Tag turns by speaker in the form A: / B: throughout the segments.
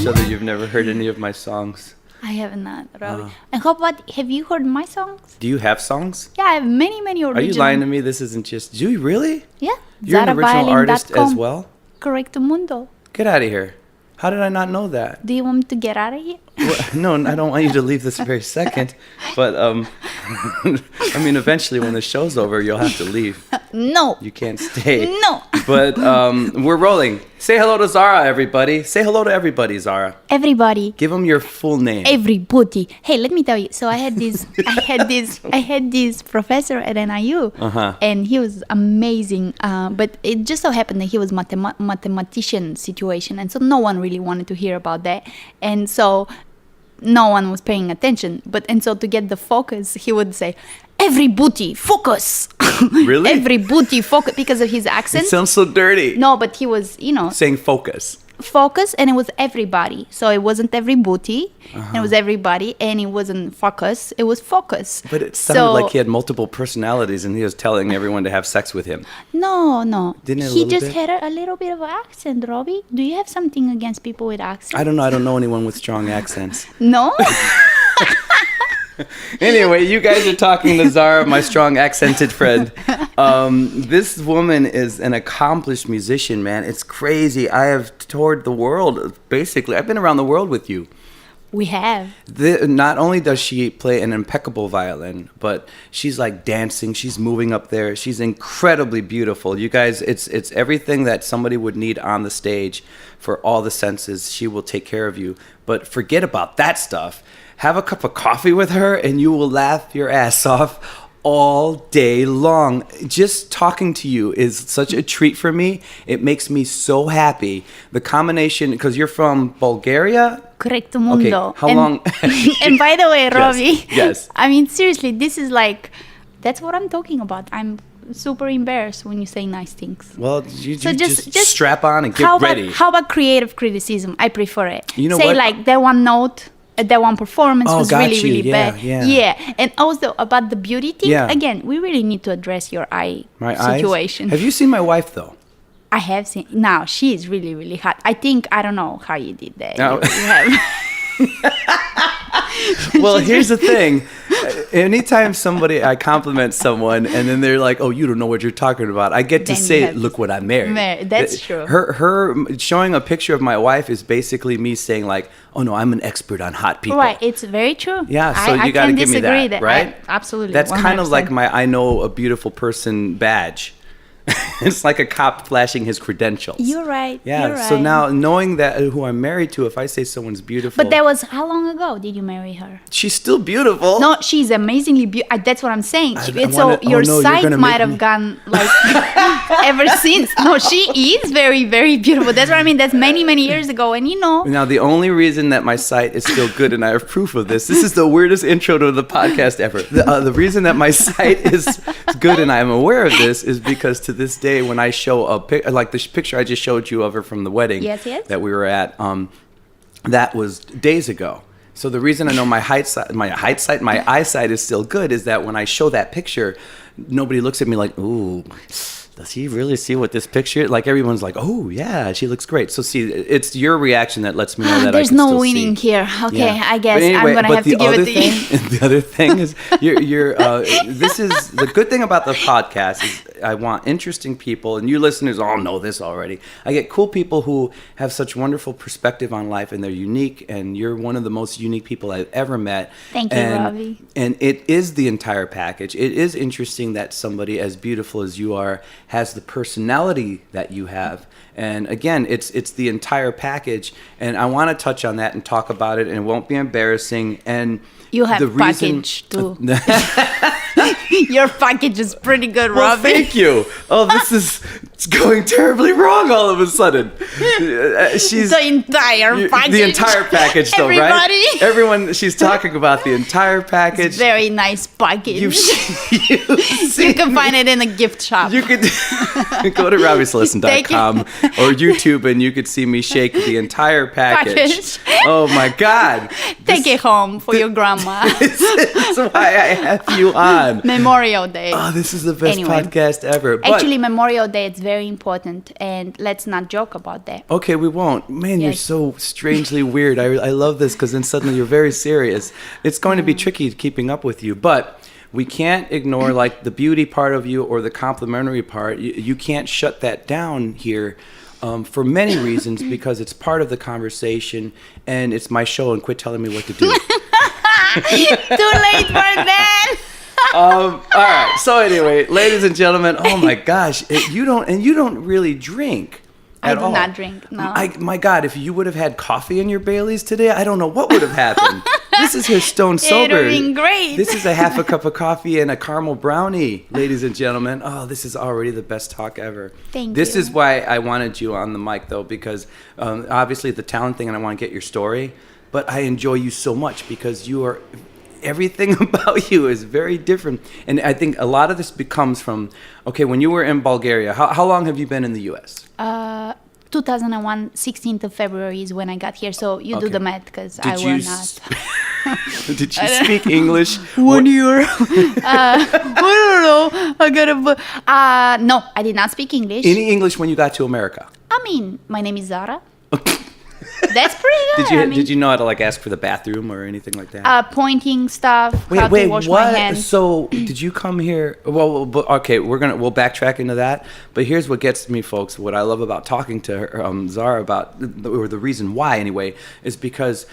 A: other. You've never heard any of my songs.
B: I have not, Robbie. And how about, have you heard my songs?
A: Do you have songs?
B: Yeah, I have many original.
A: Are you lying to me? This isn't just... Do you really?
B: Yeah.
A: You're an original artist as well?
B: Correcto mundo.
A: Get out of here. How did I not know that?
B: Do you want me to get out of here?
A: Well, no, I don't want you to leave this very second. But, I mean, eventually when the show's over, you'll have to leave.
B: No.
A: You can't stay.
B: No.
A: But we're rolling. Say hello to Zara, everybody. Say hello to everybody, Zara.
B: Everybody.
A: Give them your full name.
B: Everybody. Hey, let me tell you. So I had this professor at NIU, and he was amazing. But it just so happened that he was mathematician situation, and so no one really wanted to hear about that, and so no one was paying attention. And so to get the focus, he would say, "Everybody, focus."
A: Really?
B: Everybody, focus, because of his accent.
A: It sounds so dirty.
B: No, but he was,
A: saying focus.
B: Focus, and it was everybody. So it wasn't everybody, it was everybody, and it wasn't focus, it was focus.
A: But it sounded like he had multiple personalities and he was telling everyone to have sex with him.
B: No.
A: Didn't it
B: he just had a little bit of accent, Robbie. Do you have something against people with accents?
A: I don't know. I don't know anyone with strong accents.
B: No?
A: Anyway, you guys are talking to Zara, my strong accented friend. This woman is an accomplished musician, man. It's crazy. I have toured the world, basically. I've been around the world with you.
B: We have.
A: Not only does she play an impeccable violin, but she's like dancing. She's moving up there. She's incredibly beautiful. You guys, it's everything that somebody would need on the stage for all the senses. She will take care of you. But forget about that stuff. Have a cup of coffee with her and you will laugh your ass off all day long. Just talking to you is such a treat for me. It makes me so happy. The combination, because you're from Bulgaria?
B: Correcto mundo.
A: Okay, how long?
B: And by the way, Robbie,
A: yes.
B: I mean, seriously, this is like, that's what I'm talking about. I'm super embarrassed when you say nice things.
A: Well, you just strap on and get ready.
B: How about creative criticism? I prefer it.
A: You know
B: say
A: what?
B: Like that one note, that one performance was really, really bad.
A: Yeah.
B: And also about the beauty thing,
A: Yeah.
B: again, we really need to address your eye situation.
A: Eyes? Have you seen my wife though?
B: I have seen. Now, she is really, really hot. I don't know how you did that.
A: No.
B: You have...
A: Well, here's the thing. Anytime I compliment someone and then they're like, "Oh, you don't know what you're talking about," I get to say, "Look what I married."
B: That's true.
A: Her showing a picture of my wife is basically me saying like, "Oh no, I'm an expert on hot people."
B: Right, it's very true.
A: Yeah, so you got to give me that, right?
B: Absolutely.
A: That's
B: 100%.
A: kind of like my "I know a beautiful person" badge. It's like a cop flashing his credentials.
B: You're right.
A: Yeah.
B: You're right.
A: So now knowing that who I'm married to, if I say someone's beautiful,
B: but that was how long ago did you marry her?
A: She's still beautiful.
B: No, she's amazingly beautiful. That's what I'm saying. Your
A: you're
B: sight might have gone like ever since. No, she is very, very beautiful. That's what I mean. That's many, many years ago, and
A: Now the only reason that my sight is still good, and I have proof of this. This is the weirdest intro to the podcast ever. The reason that my sight is good, and I'm aware of this, is because to this day, when I show like the picture I just showed you of her from the wedding that we were at, that was days ago. So the reason I know my eyesight is still good is that when I show that picture, nobody looks at me like, "Ooh, does he really see what this picture?" Like everyone's like, "Oh yeah, she looks great." So see, it's your reaction that lets me know that
B: there's
A: I can
B: no
A: still
B: winning
A: see.
B: here. Okay,
A: Yeah.
B: I guess
A: Anyway,
B: I'm gonna have to give it to you.
A: The other thing is, this is the good thing about the podcast is I want interesting people, and you listeners all know this already. I get cool people who have such wonderful perspective on life, and they're unique. And you're one of the most unique people I've ever met.
B: Thank you, Robbie.
A: And it is the entire package. It is interesting that somebody as beautiful as you are has the personality that you have. And again, it's the entire package. And I want to touch on that and talk about it, and it won't be embarrassing. And
B: you have
A: the
B: package too. Your package is pretty good,
A: well,
B: Robbie.
A: Thank you. Oh, it's going terribly wrong all of a sudden. She's
B: the entire package.
A: The entire package, though,
B: Everybody.
A: right? Everyone. She's talking about the entire package.
B: It's very nice package.
A: You
B: can find it in a gift shop.
A: You could go to RobbieSolison.com or YouTube, and you could see me shake the entire package. Oh my God!
B: Take it home for your grandma.
A: This is why I have you on.
B: Memorial Day.
A: Oh, this is the best podcast ever. But
B: actually, Memorial Day, it's very important, and let's not joke about that.
A: Okay, we won't. Man, you're
B: Yes.
A: so strangely weird. I love this because then suddenly you're very serious. It's going to be tricky keeping up with you, but we can't ignore like the beauty part of you or the complimentary part. You can't shut that down here for many reasons because it's part of the conversation and it's my show and quit telling me what to do.
B: Too late for that.
A: All right. So anyway, ladies and gentlemen, oh my gosh, you don't really drink
B: I
A: at
B: do
A: all.
B: not drink. No.
A: My God, if you would have had coffee in your Baileys today, I don't know what would have happened. This is his stone
B: It
A: sober.
B: would have been great.
A: This is a half a cup of coffee and a caramel brownie, ladies and gentlemen. Oh, this is already the best talk ever.
B: Thank
A: This
B: you.
A: is why I wanted you on the mic, though, because obviously the talent thing, and I want to get your story. But I enjoy you so much because you are. Everything about you is very different. And I think a lot of this becomes from, okay, when you were in Bulgaria, how long have you been in the U.S.?
B: 2001, 16th of February is when I got here. So you do
A: Okay.
B: the math because I will not.
A: Did you speak English?
B: 1 year. I don't know. I gotta. No, I did not speak English.
A: Any English when you got to America?
B: I mean, my name is Zara. That's pretty good.
A: Did you know how to like ask for the bathroom or anything like that?
B: Pointing stuff, how to wash my hands.
A: So did you come here? Okay, we'll backtrack into that. But here's what gets me, folks. What I love about talking to her, Zara about, or the reason why anyway, is because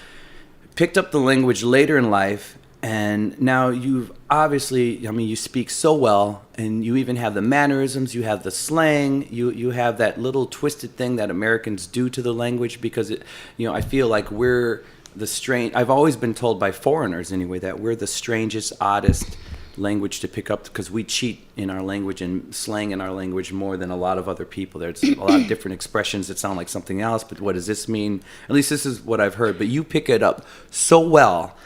A: picked up the language later in life. And now you've obviously, I mean, you speak so well, and you even have the mannerisms, you have the slang, you have that little twisted thing that Americans do to the language because, I feel like we're the strange, I've always been told by foreigners anyway, that we're the strangest, oddest language to pick up because we cheat in our language and slang in our language more than a lot of other people. There's a lot of different expressions that sound like something else, but what does this mean? At least this is what I've heard, but you pick it up so well.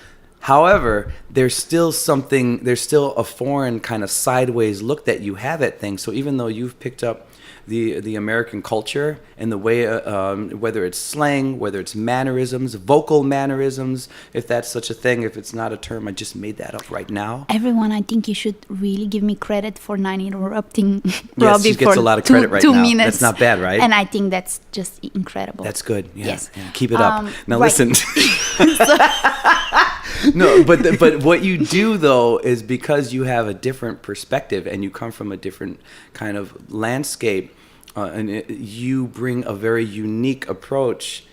A: However, there's still a foreign kind of sideways look that you have at things. So even though you've picked up the American culture and the way, whether it's slang, whether it's mannerisms, vocal mannerisms, if that's such a thing, if it's not a term, I just made that up right now.
B: Everyone, I think you should really give me credit for not interrupting
A: Yes,
B: Robbie
A: she gets
B: for
A: a lot of credit right
B: 2
A: now.
B: minutes.
A: That's not bad, right?
B: And I think that's just incredible.
A: That's good. Yeah,
B: Yes.
A: yeah. Keep it up. Now
B: right.
A: listen. No, but what you do though is because you have a different perspective and you come from a different kind of landscape, you bring a very unique approach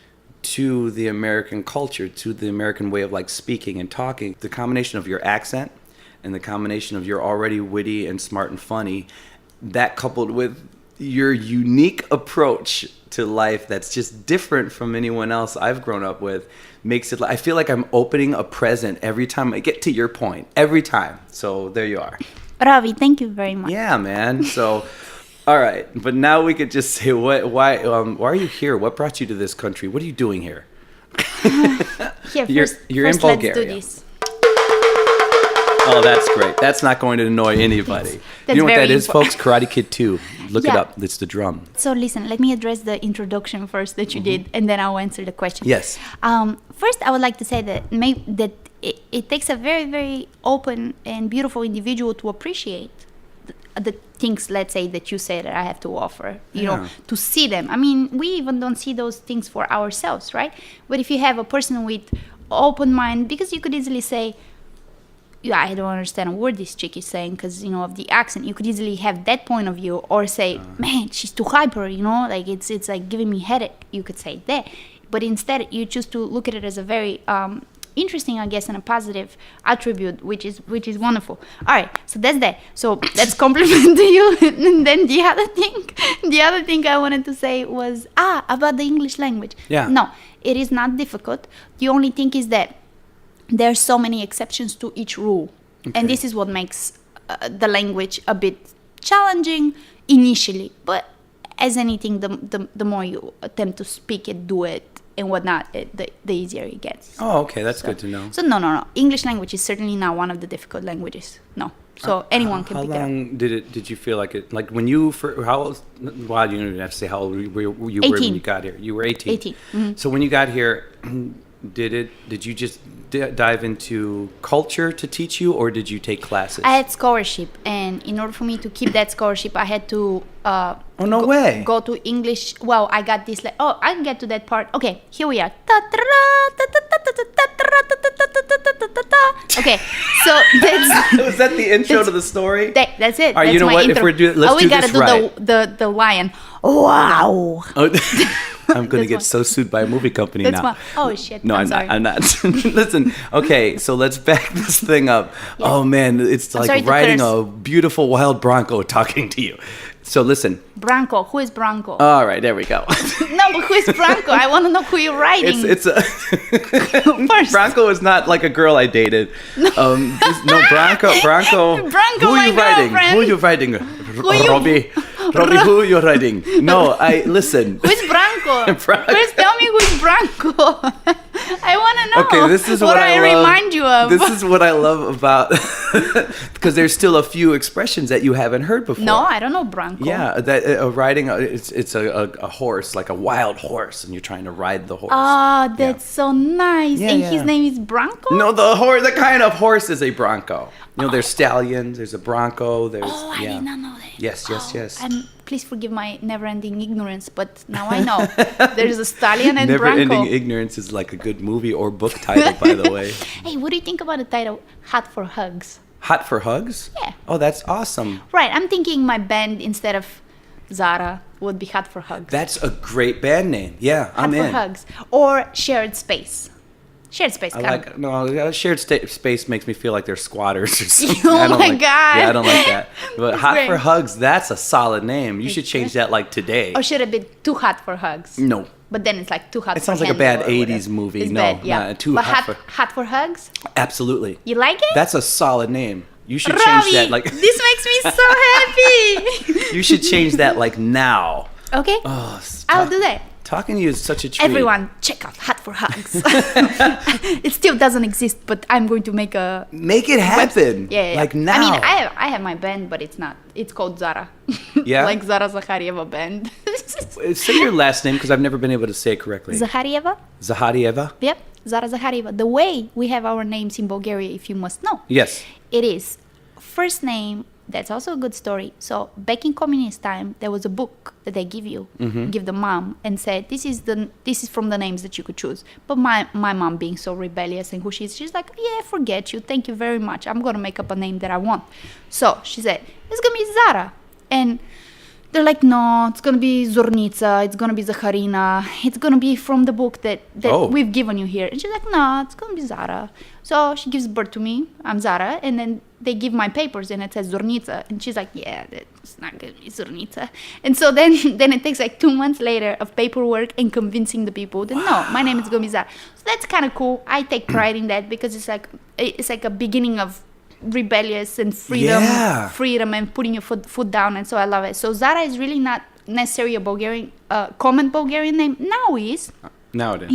A: to the American culture, to the American way of like speaking and talking. The combination of your accent and the combination of you're already witty and smart and funny, that coupled with your unique approach to life that's just different from anyone else I've grown up with makes it, I feel like I'm opening a present every time I get to your point, every time. So there you are.
B: Ravi, thank you very much.
A: Yeah, man. So, all right. But now we could just say, why are you here? What brought you to this country? What are you doing here?
B: Here,
A: You're
B: first,
A: in
B: let's
A: Bulgaria.
B: do this.
A: Oh, that's great. That's not going to annoy anybody.
B: That's
A: You know what
B: very
A: that is,
B: important.
A: folks? Karate Kid 2. Look it
B: Yeah.
A: up. It's the drum.
B: So listen, let me address the introduction first that you did, and then I'll answer the question.
A: Yes.
B: First, I would like to say that it takes a very, very open and beautiful individual to appreciate the things, let's say, that you say that I have to offer, you know, to see them. I mean, we even don't see those things for ourselves, right? But if you have a person with open mind, because you could easily say, yeah, I don't understand a word this chick is saying because, you know, of the accent. You could easily have that point of view or say, man, she's too hyper, you know, like it's like giving me headache. You could say that. But instead, you choose to look at it as a very interesting, I guess, and a positive attribute, which is wonderful. All right, so that's that. So that's compliment to you. And then the other thing I wanted to say was about the English language.
A: Yeah.
B: No, it is not difficult. The only thing is that there are so many exceptions to each rule, and this is what makes the language a bit challenging initially. But as anything, the more you attempt to speak it, do it, and whatnot, the easier it gets.
A: Oh, okay. That's good to know.
B: So no. English language is certainly not one of the difficult languages. No. So anyone can pick it up.
A: How long did you feel like it? Like when you, how old, well, you don't even have to say how old you were
B: 18.
A: when you got here. You were 18.
B: 18. Mm-hmm.
A: So when you got here, Did you just dive into culture to teach you, or did you take classes?
B: I had scholarship, and in order for me to keep that scholarship, I had to go to English. Well, I got this. I can get to that part. Okay, here we are. Okay, so that's
A: Was that the intro to the story?
B: That's it.
A: All right,
B: that's
A: you know
B: my
A: what?
B: intro.
A: If let's do this right.
B: the lion. Wow.
A: Oh, I'm gonna
B: That's
A: get
B: one.
A: so sued by a movie company
B: That's
A: now.
B: one. Oh shit.
A: No, I'm
B: sorry.
A: not. Listen, okay, so let's back this thing up.
B: Yeah.
A: Oh man, it's
B: I'm
A: like
B: sorry to
A: riding
B: curse.
A: a beautiful wild bronco talking to you. So listen.
B: Branco. Who is Branco?
A: All right, there we go.
B: No, but who is Branco? I want to know who you're writing.
A: It's a
B: First.
A: Bronco is not like a girl I dated. No, Bronco.
B: Branco,
A: Who are you
B: my
A: writing?
B: girlfriend.
A: Who are you writing?
B: you-
A: Robbie, who are you writing? No, listen.
B: Who is Branco?
A: Branco.
B: First, tell me who is Branco. I want to know.
A: Okay, this is what I love.
B: remind you of.
A: This is what I love about because there's still a few expressions that you haven't heard before.
B: No, I don't know Branco.
A: Yeah, that riding it's a horse, like a wild horse, and you're trying to ride the horse.
B: Oh, that's so nice.
A: Yeah,
B: and
A: yeah.
B: his name is Branco?
A: No, the kind of horse is a bronco. You know, there's stallions, there's a bronco, there's
B: Oh, I did not know that.
A: Yes.
B: Please forgive my never-ending ignorance, but now I know. There's a stallion and Branco.
A: Never-ending ignorance is like a good movie or book title, by the way.
B: Hey, what do you think about the title Hot for Hugs?
A: Hot for Hugs?
B: Yeah.
A: Oh, that's awesome.
B: Right, I'm thinking my band instead of Zara would be Hot for Hugs.
A: That's a great band name. Yeah, I'm
B: Hot
A: in.
B: for Hugs. Or Shared Space. Shared Space.
A: Shared space makes me feel like they're squatters or something.
B: Oh
A: I don't
B: my
A: like,
B: God.
A: Yeah, I don't like that. But
B: That's
A: Hot
B: great.
A: for Hugs, that's a solid name. You should change that like today.
B: Or should it be Too Hot for Hugs?
A: No.
B: But then it's like Too Hot
A: It
B: for
A: sounds like a
B: Handle
A: bad
B: or whatever.
A: 80s movie.
B: It's
A: No,
B: bad, yeah.
A: nah, Too
B: But
A: Hot
B: hot for Hugs?
A: Absolutely.
B: You like it?
A: That's a solid name. You should change
B: Ravi,
A: that like
B: this makes me so happy.
A: You should change that like now.
B: Okay,
A: Oh,
B: I'll do that.
A: Talking to you is such a treat.
B: Everyone, check out Hot for Hugs. It still doesn't exist, but I'm going to make a
A: Make it happen.
B: Yeah.
A: Like now.
B: I mean, I have my band, but it's not. It's called Zara.
A: Yeah?
B: Like Zara Zaharieva band.
A: Say your last name because I've never been able to say it correctly.
B: Zaharieva?
A: Zaharieva?
B: Yep, Zara Zaharieva. The way we have our names in Bulgaria, if you must know.
A: Yes.
B: It is first name. That's also a good story. So back in communist time, there was a book that they give you, give the mom, and said this is from the names that you could choose. But my mom, being so rebellious and who she's like, yeah, forget you, thank you very much. I'm gonna make up a name that I want. So she said it's gonna be Zara, and they're like, no, it's gonna be Zornica, it's gonna be Zakharina, it's gonna be from the book that we've given you here. And she's like, no, it's gonna be Zara. So she gives birth to me, I'm Zara, and then they give my papers and it says Zornica, and she's like, yeah, that's not gonna be Zornica. And so then it takes like 2 months later of paperwork and convincing the people that no, my name is gonna be Zara. So that's kind of cool. I take pride in that because it's like a beginning of rebellious and freedom and putting your foot down, and so I love it. So Zara is really not necessarily a Bulgarian common Bulgarian name. Now is
A: Nowadays.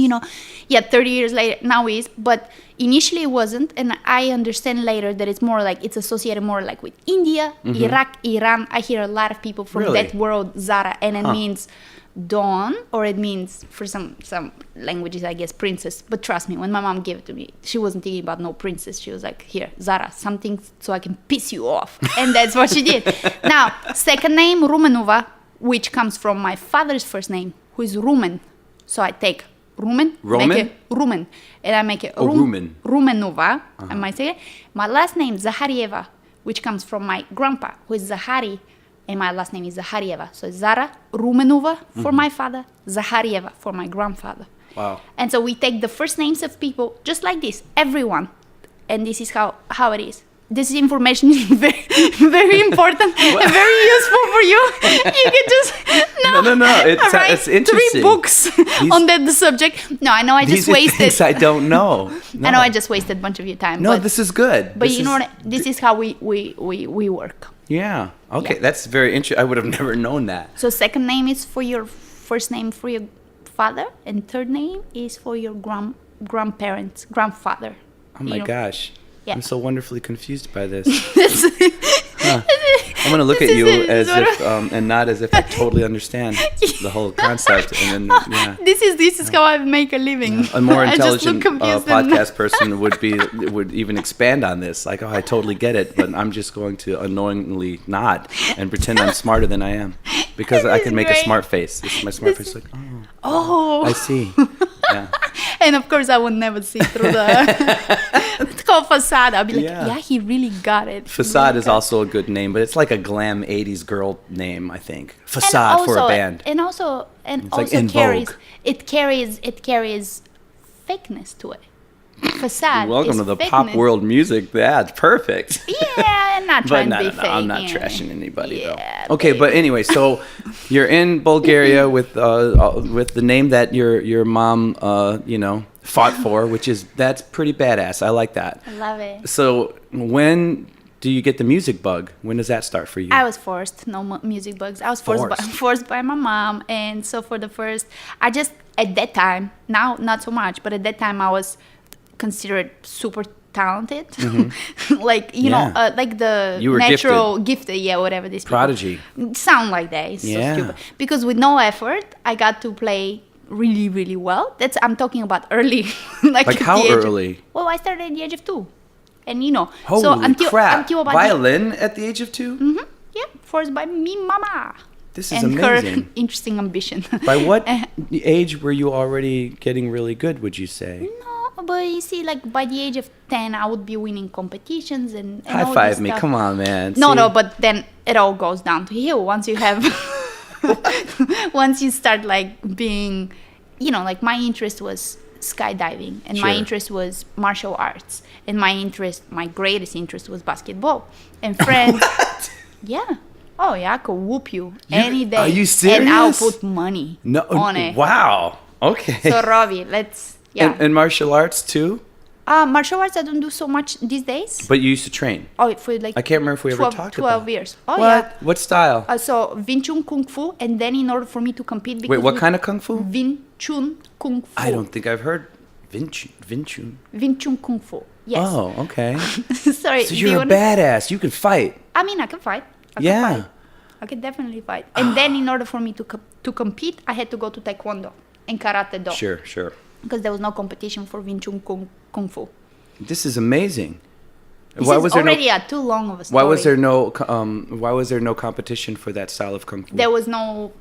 B: 30 years later now is, but initially it wasn't, and I understand later that it's more like it's associated more like with India, Iraq, Iran. I hear a lot of people from that world Zara, and it means dawn, or it means for some languages I guess princess. But trust me, when my mom gave it to me, she wasn't thinking about no princess. She was like, here, Zara, something so I can piss you off. And that's what she did. Now, second name Rumenova, which comes from my father's first name, who is Rumen. So I take Rumen, make it Rumen, and I make it Rumenova. I might say it. My last name Zaharieva, which comes from my grandpa, who is Zahari, and my last name is Zaharieva. So Zara Rumenova for my father, Zaharieva for my grandfather.
A: Wow.
B: And so we take the first names of people just like this, everyone, and this is how it is. This information is very, very important and very useful for you. You can just
A: It's interesting.
B: 3 books on that subject. No, I know I just wasted.
A: Things I don't know. No.
B: I know I just wasted a bunch of your time.
A: No, this is good.
B: But you know what? This is how we work.
A: Yeah. Okay,
B: Yeah.
A: that's very interesting. I would have never known that.
B: So second name is for your first name for your father, and third name is for your grandfather.
A: Oh my gosh.
B: Yeah.
A: I'm so wonderfully confused by this. I'm gonna look at you as
B: Zara.
A: if and not as if I totally understand the whole concept, and then yeah.
B: This is how I make a living.
A: A more
B: I just look
A: intelligent
B: confused
A: podcast person would even expand on this. Like, oh, I totally get it, but I'm just going to annoyingly nod and pretend I'm smarter than I am because I
B: This
A: can
B: is
A: make a
B: great.
A: smart face. My smart face is like,
B: Oh.
A: I see. Yeah.
B: And of course, I would never see through the. It's called Facade. I'll be like,
A: Yeah.
B: yeah, he really got it. He
A: Facade
B: really
A: is
B: got it.
A: also a good name, but it's like a glam 80s girl name, I think.
B: And
A: Facade for a band.
B: And also,
A: It's like in
B: carries
A: vogue.
B: it carries fakeness to it. Facade.
A: Welcome
B: is
A: to the
B: fakeness.
A: pop world music. That's perfect.
B: Yeah, I'm not
A: But
B: trying
A: no,
B: to be
A: no, no,
B: fake.
A: I'm not
B: yeah.
A: trashing anybody
B: Yeah,
A: though. Okay,
B: baby.
A: but anyway, so you're in Bulgaria with the name that your mom fought for, that's pretty badass. I like that.
B: I love it.
A: So when do you get the music bug? When does that start for you?
B: I was forced, no music bugs. I was forced by my mom, and so for the first, I just at that time, now not so much, but at that time I was considered super talented, like
A: Yeah.
B: like the
A: You were
B: natural gifted, yeah, whatever this people
A: Prodigy.
B: sound like that. It's
A: Yeah.
B: so stupid because with no effort, I got to play really, really well. I'm talking about early, like
A: Like
B: at
A: how
B: the age of-
A: early?
B: well, I started at the age of 2, and
A: Holy
B: so until
A: crap!
B: about
A: Violin at the age of 2?
B: yeah, forced by me, mama.
A: This is
B: And
A: amazing.
B: her interesting ambition.
A: By what age were you already getting really good, would you say?
B: No, but you see, like by the age of 10, I would be winning competitions and
A: High
B: all
A: five
B: this
A: me.
B: stuff.
A: Come on, man.
B: No,
A: See?
B: no, but then it all goes down to hill once you have, once you start like being, like my interest was skydiving and my
A: Sure.
B: interest was martial arts and my greatest interest was basketball and friends. Yeah. Oh yeah, I could whoop you any day.
A: are you
B: And I'll
A: serious?
B: put money
A: No.
B: on it.
A: Wow. Okay.
B: So Robbie, let's
A: And martial arts too?
B: martial arts I don't do so much these days.
A: But you used to train.
B: Oh, for like
A: I can't remember if we ever
B: 12,
A: talked
B: 12
A: about
B: years. Oh
A: what?
B: yeah.
A: What style?
B: So Wing Chun Kung Fu, and then in order for me to compete, because
A: Wait, what kind of kung fu?
B: Wing Chun Kung Fu.
A: I don't think I've heard Vinci.
B: Wing Chun Kung Fu. Yes.
A: Oh, okay.
B: Sorry.
A: So
B: do you
A: you're a
B: wanna-
A: badass. You can fight.
B: I mean, I can fight. I
A: Yeah.
B: Can fight. I can definitely fight. And then in order for me to compete, I had to go to Taekwondo and Karate Do.
A: Sure.
B: Because there was no competition for Wing Chun Kung Fu.
A: This is amazing.
B: This is already too long of a story.
A: Why was there no competition for that style of kung fu?
B: There was no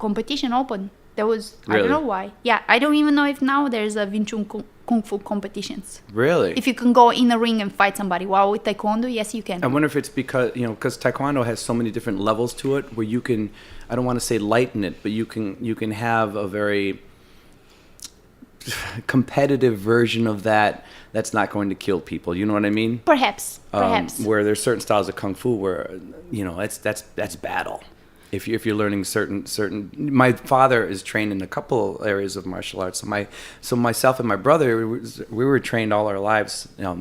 B: competition open. There was I
A: Really?
B: don't know why. Yeah, I don't even know if now there's a Wing Chun Kung Fu competitions.
A: Really?
B: If you can go in a ring and fight somebody. While with Taekwondo, yes, you can.
A: I wonder if it's because Taekwondo has so many different levels to it, where you can, I don't want to say lighten it, but you can have a very competitive version of that's not going to kill people. You know what I mean?
B: Perhaps.
A: Where there's certain styles of kung fu where that's battle. If you're learning certain, my father is trained in a couple areas of martial arts. So myself and my brother, we were trained all our lives. A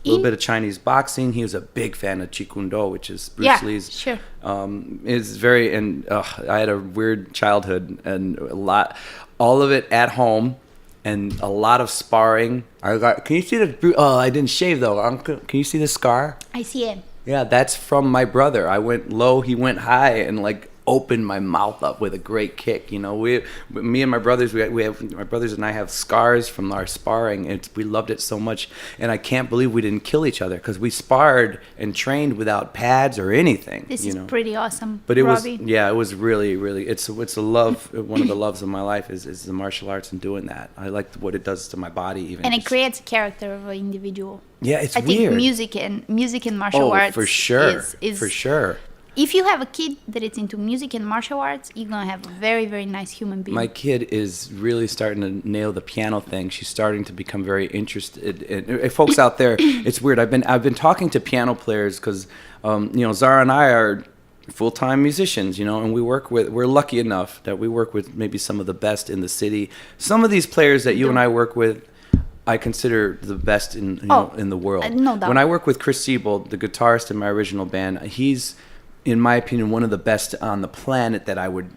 A: little bit of Chinese boxing. He was a big fan of Taekwondo, which is Bruce Lee's.
B: Sure.
A: I had a weird childhood and all of it at home. And a lot of sparring. Can you see the? Oh, I didn't shave though. Can you see the scar?
B: I see it.
A: Yeah, that's from my brother. I went low, he went high, and like opened my mouth up with a great kick. Me and my brothers, my brothers and I have scars from our sparring. We loved it so much, and I can't believe we didn't kill each other because we sparred and trained without pads or anything.
B: This is pretty awesome.
A: But it
B: Robbie.
A: was really, really. It's a love. One of the loves of my life is the martial arts and doing that. I like what it does to my body, even.
B: And it creates a character of an individual.
A: Yeah, it's
B: I
A: weird.
B: think music and martial arts.
A: For sure.
B: Is
A: for sure.
B: If you have a kid that is into music and martial arts, you're gonna have a very, very nice human being.
A: My kid is really starting to nail the piano thing. She's starting to become very interested. Folks out there, it's weird. I've been talking to piano players because Zara and I are full-time musicians, and we're lucky enough that we work with maybe some of the best in the city. Some of these players that you and I work with, I consider the best in the world.
B: No doubt.
A: When I work with Chris Siebold, the guitarist in my original band, in my opinion, one of the best on the planet that I would,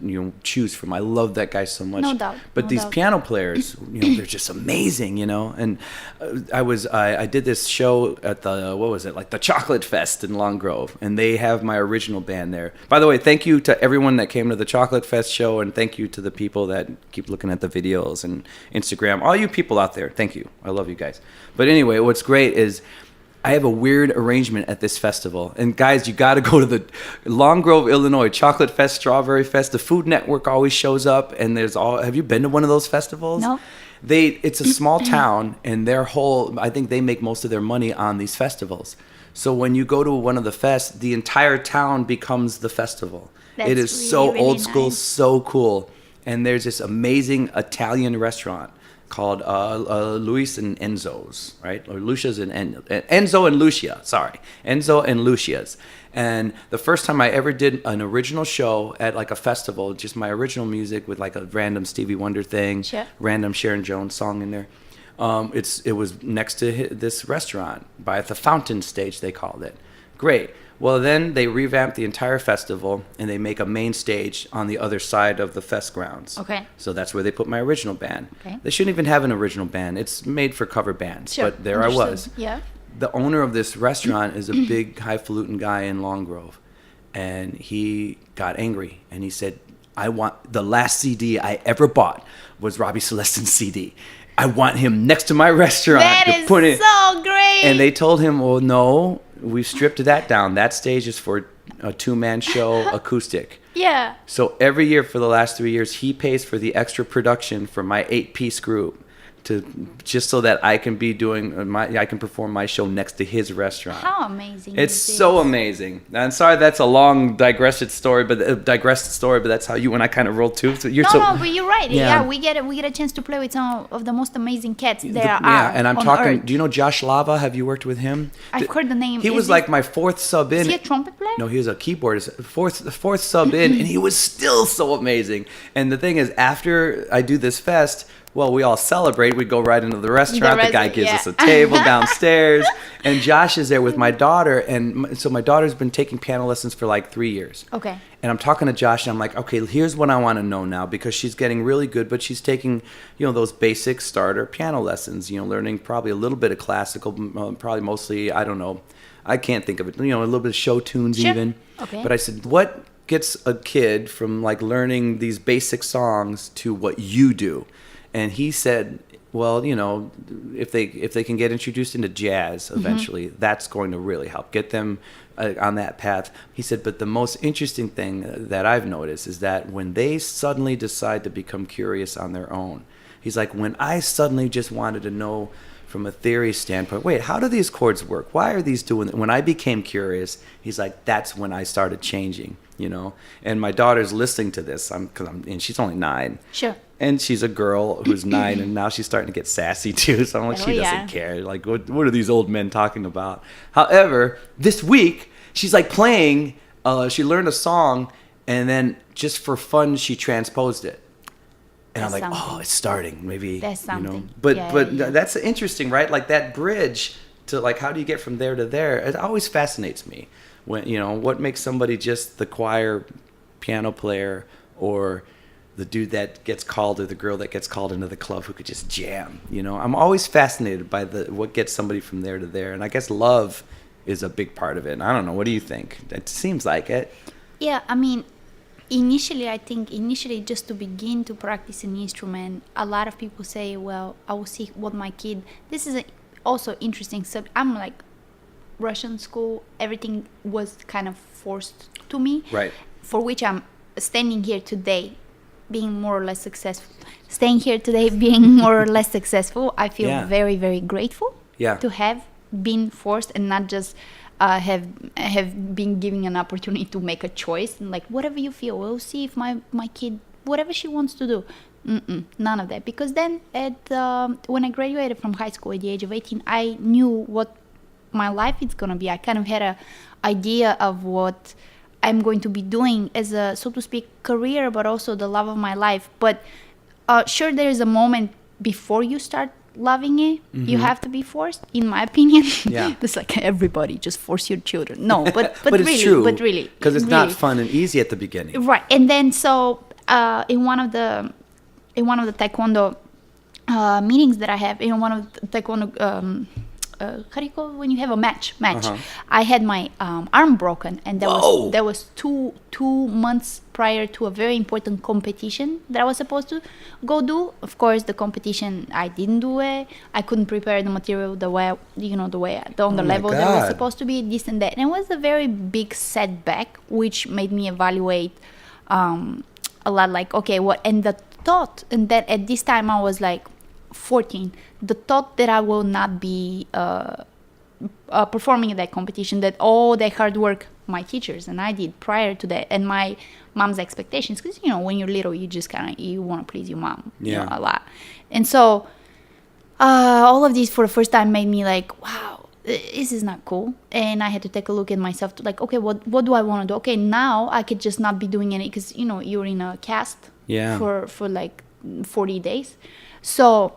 A: choose from. I love that guy so much.
B: No doubt.
A: But
B: no
A: these
B: doubt.
A: piano players, they're just amazing, And I did this show at the Chocolate Fest in Long Grove, and they have my original band there. By the way, thank you to everyone that came to the Chocolate Fest show, and thank you to the people that keep looking at the videos and Instagram. All you people out there, thank you. I love you guys. But anyway, what's great is I have a weird arrangement at this festival. And guys, you got to go to the Long Grove, Illinois, Chocolate Fest, Strawberry Fest. The Food Network always shows up, and have you been to one of those festivals?
B: No.
A: It's a small town, and I think they make most of their money on these festivals. So when you go to one of the fests, the entire town becomes the festival.
B: That's
A: it is
B: really,
A: so
B: really
A: old school,
B: nice.
A: so cool. And there's this amazing Italian restaurant called Luis and Enzo's, right? Or Lucia's and Enzo and Lucia, sorry. Enzo and Lucia's. And the first time I ever did an original show at like a festival, just my original music with like a random Stevie Wonder thing,
B: Sure.
A: random Sharon Jones song in there. It was next to this restaurant by the Fountain Stage, they called it. Great. Well, then they revamp the entire festival, and they make a main stage on the other side of the fest grounds.
B: Okay.
A: So that's where they put my original band.
B: Okay.
A: They shouldn't even have an original band. It's made for cover bands.
B: Sure.
A: But there
B: Understood.
A: I was.
B: Yeah.
A: The owner of this restaurant is a big highfalutin guy in Long Grove. And he got angry, and he said, the last CD I ever bought was Robbie Celestine's CD. I want him next to my restaurant.
B: That
A: to
B: is
A: put it.
B: so great.
A: And they told him, well, no, we've stripped that down. That stage is for a two-man show acoustic.
B: Yeah.
A: So every year for the last 3 years, he pays for the extra production for my 8-piece group, just so that I can be I can perform my show next to his restaurant.
B: How amazing!
A: It's
B: is
A: so
B: this?
A: amazing. I'm sorry that's a long digressed story, but that's how you and I kind of roll too. So you're
B: No, but you're right.
A: Yeah.
B: Yeah, we get a chance to play with some of the most amazing cats there are.
A: Yeah, and I'm
B: on
A: talking.
B: Earth.
A: Do you know Josh Lava? Have you worked with him?
B: I've heard the name.
A: He was like my fourth sub in.
B: Is he a trumpet player?
A: No, he was a keyboardist. Fourth sub in, and he was still so amazing. And the thing is, after I do this fest, well, we all celebrate. We go right into the restaurant. The guy gives us a table downstairs, and Josh is there with my daughter. And so my daughter's been taking piano lessons for like 3 years.
B: Okay.
A: And I'm talking to Josh, and I'm like, okay, here's what I want to know now, because she's getting really good, but she's taking, those basic starter piano lessons, learning probably a little bit of classical, probably mostly, I don't know, I can't think of it, a little bit of show tunes
B: Sure.
A: even.
B: Okay.
A: But I said, what gets a kid from like learning these basic songs to what you do? And he said, well, if they can get introduced into jazz eventually, that's going to really help get them on that path. He said, but the most interesting thing that I've noticed is that when they suddenly decide to become curious on their own, he's like, when I suddenly just wanted to know from a theory standpoint, wait, how do these chords work? Why are these doing it? When I became curious, he's like, that's when I started changing, And my daughter's listening to this, and she's only 9.
B: Sure.
A: And she's a girl who's 9, and now she's starting to get sassy too. So I'm like, she doesn't care. Like, what are these old men talking about? However, this week she's like playing. She learned a song, and then just for fun, she transposed it. And I'm like, oh, it's starting. Maybe
B: that's something.
A: But that's interesting, right? Like that bridge to like, how do you get from there to there? It always fascinates me. When what makes somebody just the choir piano player or the dude that gets called or the girl that gets called into the club who could just jam. I'm always fascinated by what gets somebody from there to there. And I guess love is a big part of it. I don't know. What do you think? It seems like it.
B: Yeah, I mean, initially just to begin to practice an instrument, a lot of people say, well, I will see what my kid, this is also interesting. So I'm like Russian school, everything was kind of forced to me.
A: Right.
B: For which I'm standing here today being more or less successful. Staying here today being more or less successful, I feel very, very grateful to have been forced and not just have been given an opportunity to make a choice. And like, whatever you feel, we'll see if my kid, whatever she wants to do. None of that. Because then when I graduated from high school at the age of 18, I knew what my life is going to be. I kind of had an idea of what I'm going to be doing as a, so to speak, career, but also the love of my life. But sure, there is a moment before you start loving it, you have to be forced, in my opinion.
A: Yeah.
B: It's like everybody just force your children. No, but
A: But
B: really,
A: it's true.
B: but really.
A: Because it's
B: really.
A: not fun and easy at the beginning.
B: Right. And then so in one of the Taekwondo meetings that I have, in one of the Taekwondo how do you call it when you have a match? I had my arm broken, and that was two months prior to a very important competition that I was supposed to go do. Of course, the competition I didn't do it. I couldn't prepare the material the way on the level that was supposed to be, this and that. And it was a very big setback, which made me evaluate a lot. Like, okay, what? And the thought, and that at this time I was like 14, the thought that I will not be performing in that competition, that all that hard work my teachers and I did prior to that, and my mom's expectations, because when you're little, you just you want to please your mom a lot. And so all of these for the first time made me like, wow, this is not cool. And I had to take a look at myself to like, okay, what do I want to do? Okay, now I could just not be doing any, because you're in a cast for like 40 days. So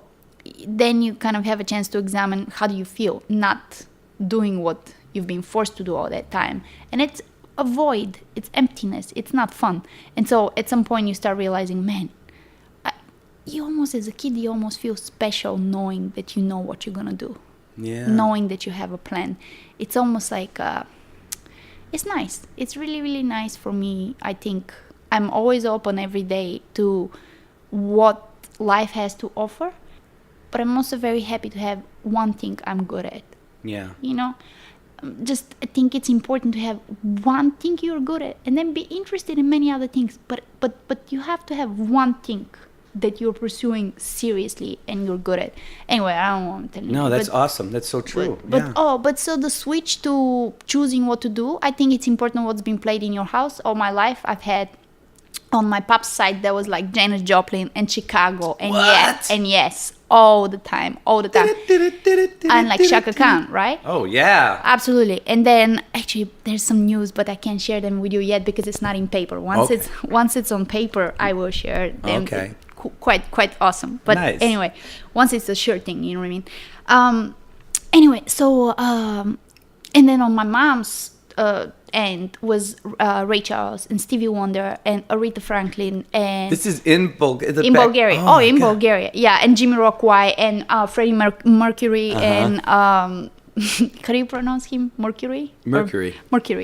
B: then you kind of have a chance to examine how do you feel not doing what you've been forced to do all that time. And it's a void, it's emptiness, it's not fun. And so at some point you start realizing, man, you almost, as a kid, you almost feel special knowing that you know what you're gonna do, knowing that you have a plan. It's almost like it's nice. It's really, really nice for me. I think I'm always open every day to what life has to offer, but I'm also very happy to have one thing I'm good at. Just I think it's important to have one thing you're good at, and then be interested in many other things, but you have to have one thing that you're pursuing seriously and you're good at. Anyway, I don't want to tell you.
A: No, that's awesome. That's so true.
B: But so the switch to choosing what to do, I think it's important what's been played in your house. All my life I've had, on my pop's side, there was like Janis Joplin and Chicago and yes, all the time, and like Shaka Khan, right?
A: Oh yeah,
B: absolutely. And then actually, there's some news, but I can't share them with you yet because it's not in paper. Once it's on paper, I will share them.
A: Okay.
B: Quite awesome. But
A: nice.
B: Anyway, once it's a sure thing, you know what I mean. Anyway, so and then on my mom's end was Ray Charles and Stevie Wonder and Aretha Franklin, and
A: this is in Bulgaria.
B: In Bulgaria, yeah, and Jimmy Rockway and Freddie Mercury and how do you pronounce him? Mercury,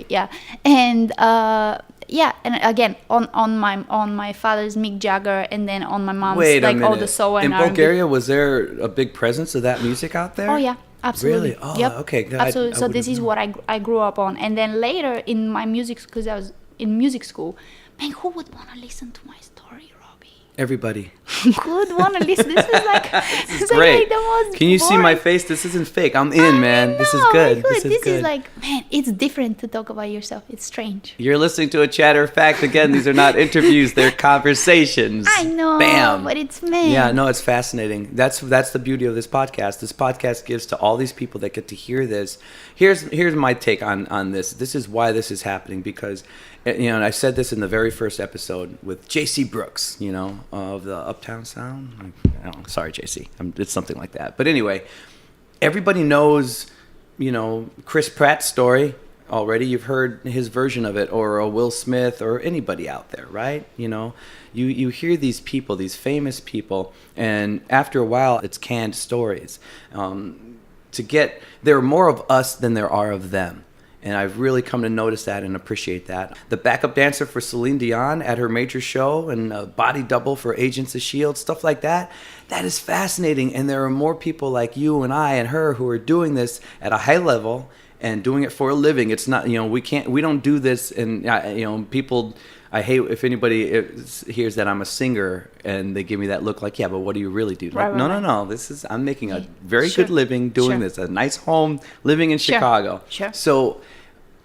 B: yeah, and and again on my father's Mick Jagger, and then on my mom's all the soul and
A: R&B. In Bulgaria, was there a big presence of that music out there?
B: Oh yeah. Absolutely.
A: Really? Oh,
B: yep.
A: Okay.
B: Absolutely. So this is what I grew up on. And then later in my music, because I was in music school, man, who would want to listen to my story, Robbie?
A: Everybody.
B: Who would want to listen? This is like,
A: this is great.
B: Like the most
A: Can you
B: boring.
A: See my face? This isn't fake. I'm in, man. This is good. This is
B: like, man, it's different to talk about yourself. It's strange.
A: You're listening to a Chatter Fact. Again, these are not interviews. They're conversations.
B: I know.
A: Bam.
B: But it's, man.
A: Yeah, no, it's fascinating. That's the beauty of this podcast. This podcast gives to all these people that get to hear this. Here's my take on this. This is why this is happening, because and I said this in the very first episode with J.C. Brooks, of the Uptown Sound. Sorry, J.C. It's something like that. But anyway, everybody knows, Chris Pratt's story already. You've heard his version of it, or a Will Smith, or anybody out there, right? You hear these people, these famous people, and after a while, it's canned stories. There are more of us than there are of them. And I've really come to notice that and appreciate that. The backup dancer for Celine Dion at her major show, and a body double for Agents of S.H.I.E.L.D., stuff like that. That is fascinating. And there are more people like you and I and her who are doing this at a high level and doing it for a living. It's not, we don't do this. And, people, I hate if anybody hears that I'm a singer and they give me that look like, yeah, but what do you really do? Like, no. I'm making a very good living doing this, a nice home, living in Chicago.
B: Sure.
A: So,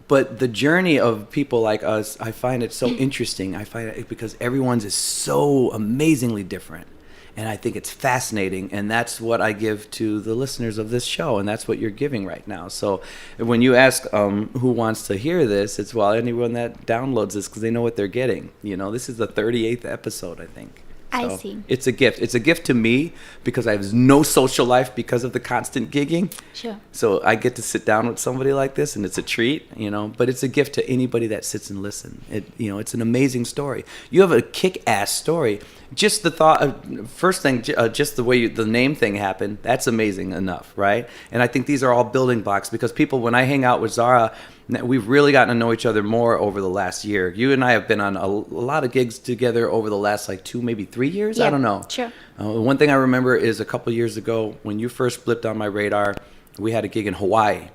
A: but the journey of people like us, I find it so interesting. I find it because everyone's is so amazingly different. And I think it's fascinating, and that's what I give to the listeners of this show, and that's what you're giving right now. So when you ask who wants to hear this, it's anyone that downloads this, because they know what they're getting. This is the 38th episode, I think.
B: I
A: So
B: see.
A: it's a gift. It's a gift to me because I have no social life because of the constant gigging.
B: Sure.
A: So I get to sit down with somebody like this, and it's a treat, But it's a gift to anybody that sits and listens. It's an amazing story. You have a kick-ass story. Just the thought, first thing, just the way the name thing happened. That's amazing enough, right? And I think these are all building blocks because people, when I hang out with Zara, we've really gotten to know each other more over the last year. You and I have been on a lot of gigs together over the last 2, maybe 3 years.
B: Yeah,
A: I don't know.
B: sure.
A: One thing I remember is a couple years ago when you first blipped on my radar, we had a gig in Hawaii.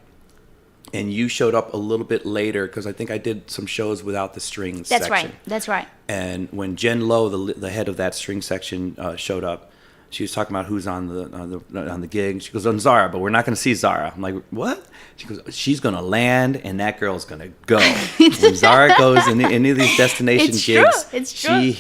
A: And you showed up a little bit later because I think I did some shows without the strings section.
B: That's right.
A: And when Jen Lowe, the head of that string section, showed up, she was talking about who's on the gig. She goes, "On Zara, but we're not going to see Zara." I'm like, "What?" She goes, "She's going to land, and that girl's going to go." When Zara goes in any of these destination gigs,
B: It's true.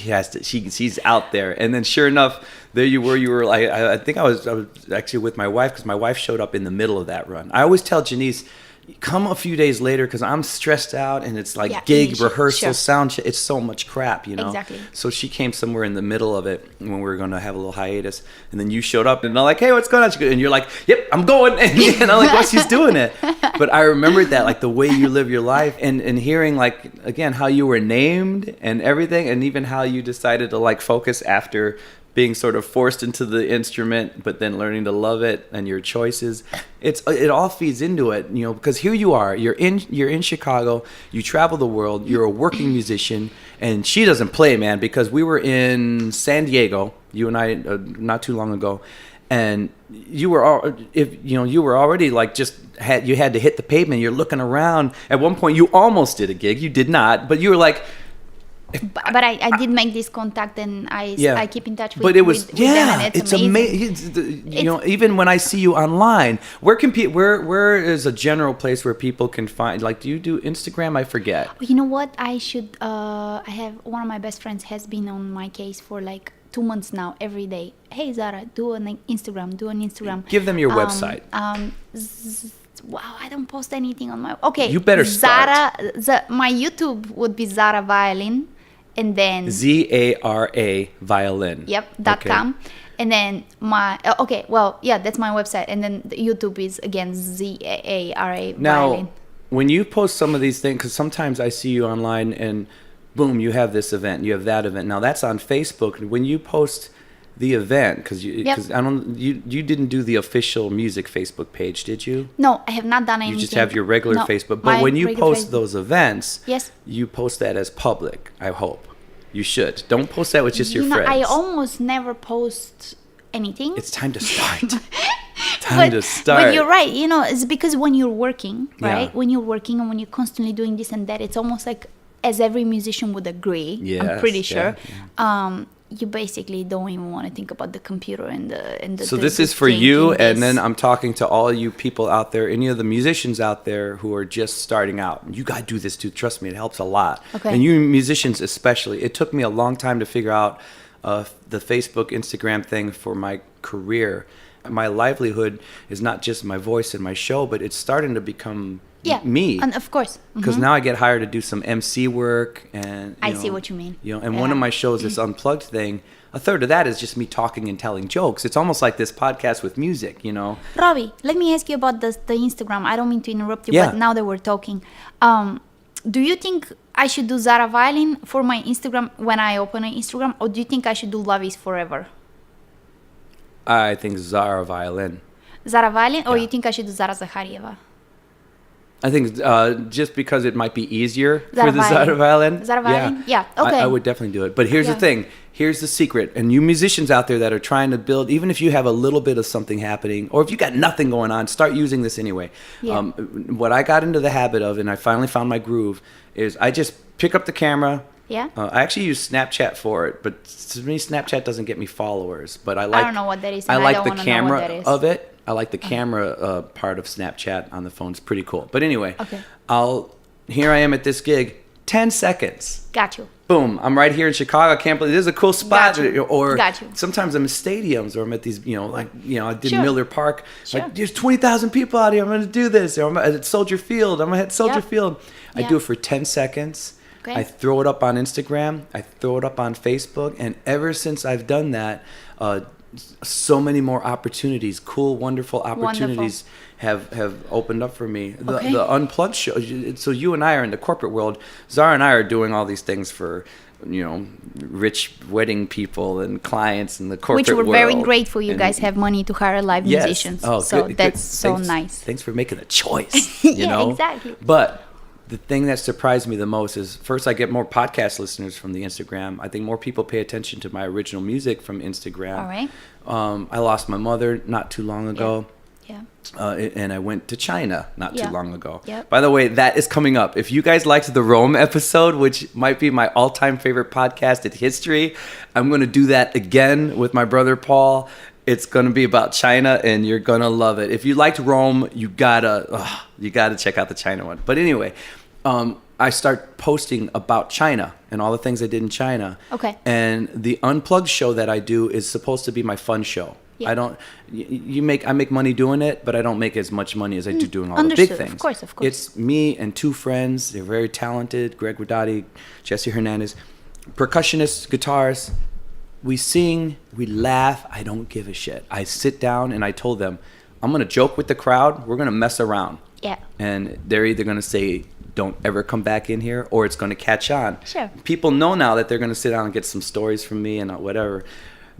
A: she's out there. And then, sure enough, there you were. You were like, I think I was actually with my wife because my wife showed up in the middle of that run. I always tell Janice, come a few days later because I'm stressed out and it's gig, rehearsal, sound check. It's so much crap,
B: Exactly.
A: So she came somewhere in the middle of it when we were going to have a little hiatus. And then you showed up and I'm like, "Hey, what's going on?" And you're like, "Yep, I'm going." And I'm like, "Well, she's doing it." But I remembered that, the way you live your life and hearing, again, how you were named and everything. And even how you decided to focus after being sort of forced into the instrument, but then learning to love it and your choices. It all feeds into it, because here you are, you're in Chicago, you travel the world, you're a working musician, and she doesn't play, man, because we were in San Diego, you and I, not too long ago, and you were already you had to hit the pavement. You're looking around. At one point, you almost did a gig. You did not, but you were like.
B: But I did make this contact and I keep in touch with,
A: but it was
B: with them, and it's
A: amazing. Even when I see you online, where is a general place where people can find, do you do Instagram? I forget.
B: You know what? I should I have one of my best friends has been on my case for 2 months now, every day. "Hey Zara, do an Instagram.
A: Give them your website.
B: Wow, I don't post anything on my. Okay,
A: you better start.
B: My YouTube would be Zara Violin, and then
A: Zara Violin.
B: Yep. .com, and then that's my website, and then the YouTube is again Zara Violin.
A: Now, when you post some of these things, because sometimes I see you online and boom, you have this event, you have that event. Now that's on Facebook. When you post the event, because you didn't do the official music Facebook page, did you?
B: No, I have not done anything.
A: You just have your regular Facebook. But when you post those events,
B: yes,
A: you post that as public, I hope. You should. Don't post that with just your friends.
B: I almost never post anything.
A: It's time to start. To start.
B: But you're right. It's because when you're working, right? When you're working and when you're constantly doing this and that, it's almost as every musician would agree, I'm pretty sure, you basically don't even want to think about the computer and the. So
A: this is for you, and then I'm talking to all you people out there, any of the musicians out there who are just starting out. You got to do this too. Trust me, it helps a lot.
B: Okay.
A: And you musicians especially. It took me a long time to figure out the Facebook, Instagram thing for my career. My livelihood is not just my voice and my show, but it's starting to become me.
B: And of course.
A: Because now I get hired to do some MC work, and
B: I see what you mean.
A: And one of my shows, this Unplugged thing, a third of that is just me talking and telling jokes. It's almost like this podcast with music,
B: Robbie, let me ask you about the Instagram. I don't mean to interrupt you, but now that we're talking, do you think I should do Zara Violin for my Instagram when I open an Instagram, or do you think I should do Love Is Forever?
A: I think Zara Violin.
B: Zara Violin, or you think I should do Zara Zaharieva?
A: I think just because it might be easier for the Zara Violin.
B: Zara Violin? Yeah, okay.
A: I would definitely do it. But here's the thing. Here's the secret. And you musicians out there that are trying to build, even if you have a little bit of something happening, or if you got nothing going on, start using this anyway.
B: Yeah.
A: What I got into the habit of, and I finally found my groove, is I just pick up the camera.
B: Yeah.
A: I actually use Snapchat for it, but to me, Snapchat doesn't get me followers. But I
B: don't know what that is.
A: I like the camera of it. I like the camera part of Snapchat on the phone. It's pretty cool. But anyway, here I am at this gig. 10 seconds.
B: Got you.
A: Boom. I'm right here in Chicago. I can't believe this is a cool spot.
B: Got you.
A: Or
B: Got you.
A: Sometimes I'm in stadiums, or I'm at these, I did
B: Sure.
A: Miller Park.
B: Sure.
A: There's 20,000 people out here. I'm going to do this. Or I'm at Soldier Field. I'm at Soldier Field. I do it for 10 seconds.
B: Okay.
A: I throw it up on Instagram. I throw it up on Facebook. And ever since I've done that, so many more opportunities, cool, wonderful opportunities have opened up for me. The Unplugged show. So you and I are in the corporate world. Zara and I are doing all these things for, rich wedding people and clients in the corporate world.
B: Which we're very grateful. You guys have money to hire live musicians.
A: Oh,
B: so
A: good,
B: that's
A: good.
B: so nice.
A: Thanks for making the choice.
B: Exactly.
A: But the thing that surprised me the most is, first, I get more podcast listeners from the Instagram. I think more people pay attention to my original music from Instagram.
B: All right.
A: I lost my mother not too long ago.
B: Yeah.
A: And I went to China not too long ago.
B: Yep.
A: By the way, that is coming up. If you guys liked the Rome episode, which might be my all-time favorite podcast in history, I'm going to do that again with my brother Paul. It's going to be about China, and you're going to love it. If you liked Rome, you gotta check out the China one. But anyway, I start posting about China and all the things I did in China.
B: Okay.
A: And the Unplugged show that I do is supposed to be my fun show.
B: Yeah.
A: I make money doing it, but I don't make as much money as I do doing all the big things.
B: Of course.
A: It's me and two friends. They're very talented, Greg Guardati, Jesse Hernandez, percussionists, guitarists. We sing, we laugh. I don't give a shit. I sit down and I told them, I'm going to joke with the crowd. We're going to mess around.
B: Yeah.
A: And they're either going to say, don't ever come back in here, or it's going to catch on.
B: Sure.
A: People know now that they're going to sit down and get some stories from me and whatever.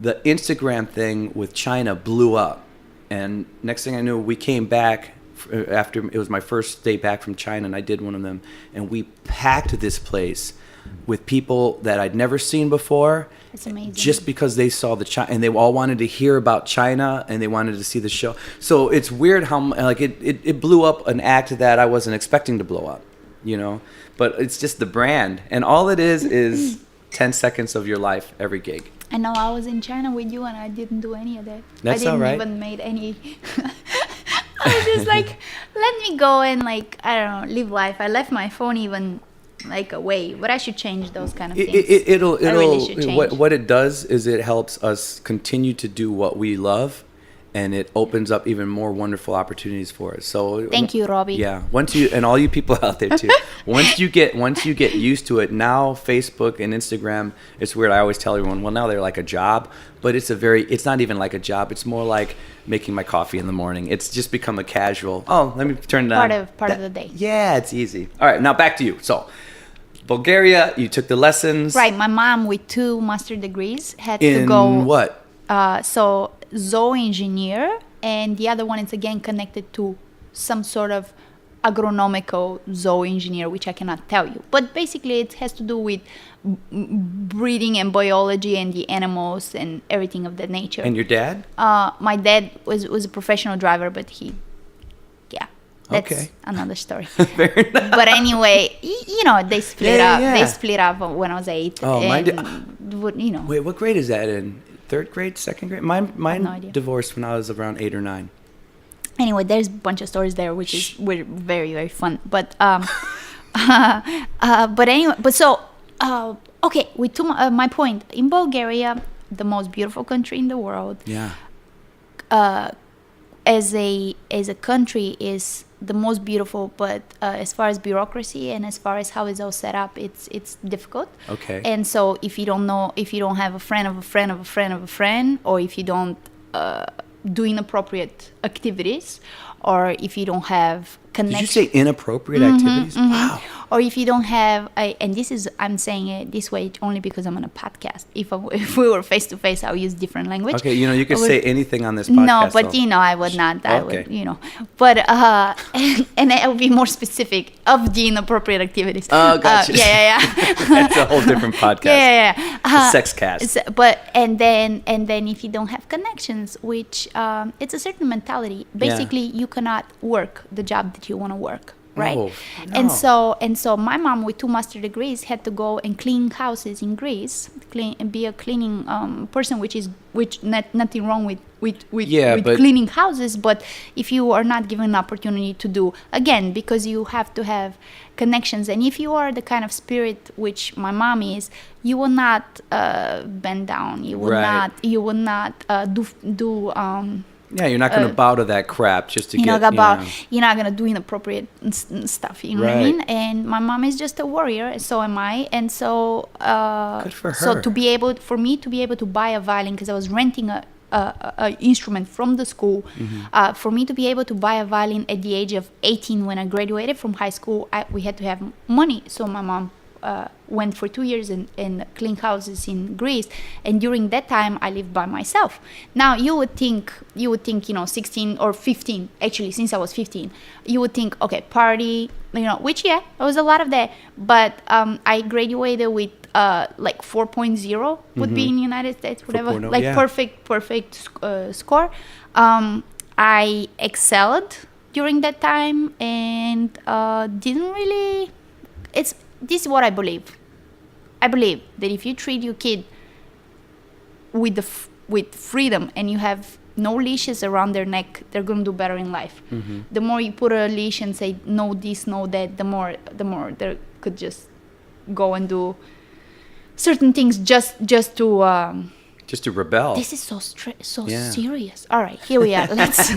A: The Instagram thing with China blew up. And next thing I knew, we came back after it was my first day back from China, and I did one of them. And we packed this place with people that I'd never seen before.
B: That's amazing.
A: Just because they saw the China, and they all wanted to hear about China, and they wanted to see the show. So it's weird how it blew up an act that I wasn't expecting to blow up, But it's just the brand, and all it is 10 seconds of your life every gig.
B: I know I was in China with you and I didn't do any of that.
A: That's all right.
B: I didn't even make any. I was just like, let me go and I don't know, live life. I left my phone even away, but I should change those kind of things.
A: It'll
B: really should change.
A: What it does is it helps us continue to do what we love, and it opens up even more wonderful opportunities for us. So
B: thank you, Robbie.
A: Yeah, and all you people out there too. once you get used to it, now Facebook and Instagram, it's weird. I always tell everyone, well, now they're like a job, but it's not even like a job. It's more like making my coffee in the morning. It's just become a casual. Oh, let me turn it on.
B: Part of the day.
A: Yeah, it's easy. All right, now back to you. So, Bulgaria, you took the lessons.
B: Right, my mom with 2 master degrees had
A: in
B: to go.
A: In what?
B: So zooengineer, and the other one is again connected to some sort of agronomical zooengineer, which I cannot tell you. But basically, it has to do with breeding and biology and the animals and everything of that nature.
A: And your dad?
B: My dad was a professional driver, but that's another story.
A: Fair enough.
B: But anyway, they split up.
A: Yeah.
B: They split up when I was 8.
A: Oh,
B: Wait,
A: what grade is that in? 3rd grade, 2nd grade? Mine
B: no idea.
A: Divorced when I was around 8 or 9.
B: Anyway, there's a bunch of stories there, which were very, very fun. But okay. My point, in Bulgaria, the most beautiful country in the world.
A: Yeah.
B: As a country is the most beautiful, but as far as bureaucracy and as far as how it's all set up, it's difficult.
A: Okay.
B: And so if you don't have a friend of a friend of a friend of a friend, or if you don't do inappropriate activities, or if you don't have connection.
A: Did you say inappropriate activities?
B: Mm-hmm.
A: Wow.
B: Or if you don't have, and I'm saying it this way only because I'm on a podcast. If we were face to face, I'll use different language.
A: Okay, you could say anything on this podcast.
B: No, but
A: though.
B: I would not. I
A: Okay.
B: would, But and I will be more specific of the inappropriate activities.
A: Oh, gotcha.
B: Yeah.
A: That's a whole different podcast.
B: Yeah.
A: The sex cast.
B: But and then if you don't have connections, which it's a certain mentality. Basically, you cannot work the job that you want to work. Right.
A: No.
B: And so my mom with 2 master degrees had to go and clean houses in Greece, and be a cleaning person, which nothing wrong with cleaning houses, but if you are not given an opportunity to do, again, because you have to have connections, and if you are the kind of spirit which my mom is, you will not bend down, you will not do
A: Yeah, you're not going to bow to that crap just to
B: you're
A: get,
B: not gonna you're not gonna do inappropriate stuff. You know what I
A: Right.
B: mean? And my mom is just a warrior, and so am I. And so,
A: Good for
B: so
A: her.
B: for me to be able to buy a violin, because I was renting a instrument from the school. For me to be able to buy a violin at the age of 18 when I graduated from high school, we had to have money. So my mom went for 2 years and cleaned houses in Greece, and during that time I lived by myself. Now you would think 16 or 15, actually since I was 15, you would think, okay, party, which there was a lot of that, but I graduated with like 4.0 would be in the United States, whatever,
A: 4.0,
B: like
A: yeah.
B: perfect score. I excelled during that time and didn't really. This is what I believe. I believe that if you treat your kid with freedom and you have no leashes around their neck, they're going to do better in life. The more you put a leash and say no this, no that, the more they could just go and do certain things just to
A: rebel.
B: This is so serious. All right, here we are. Let's.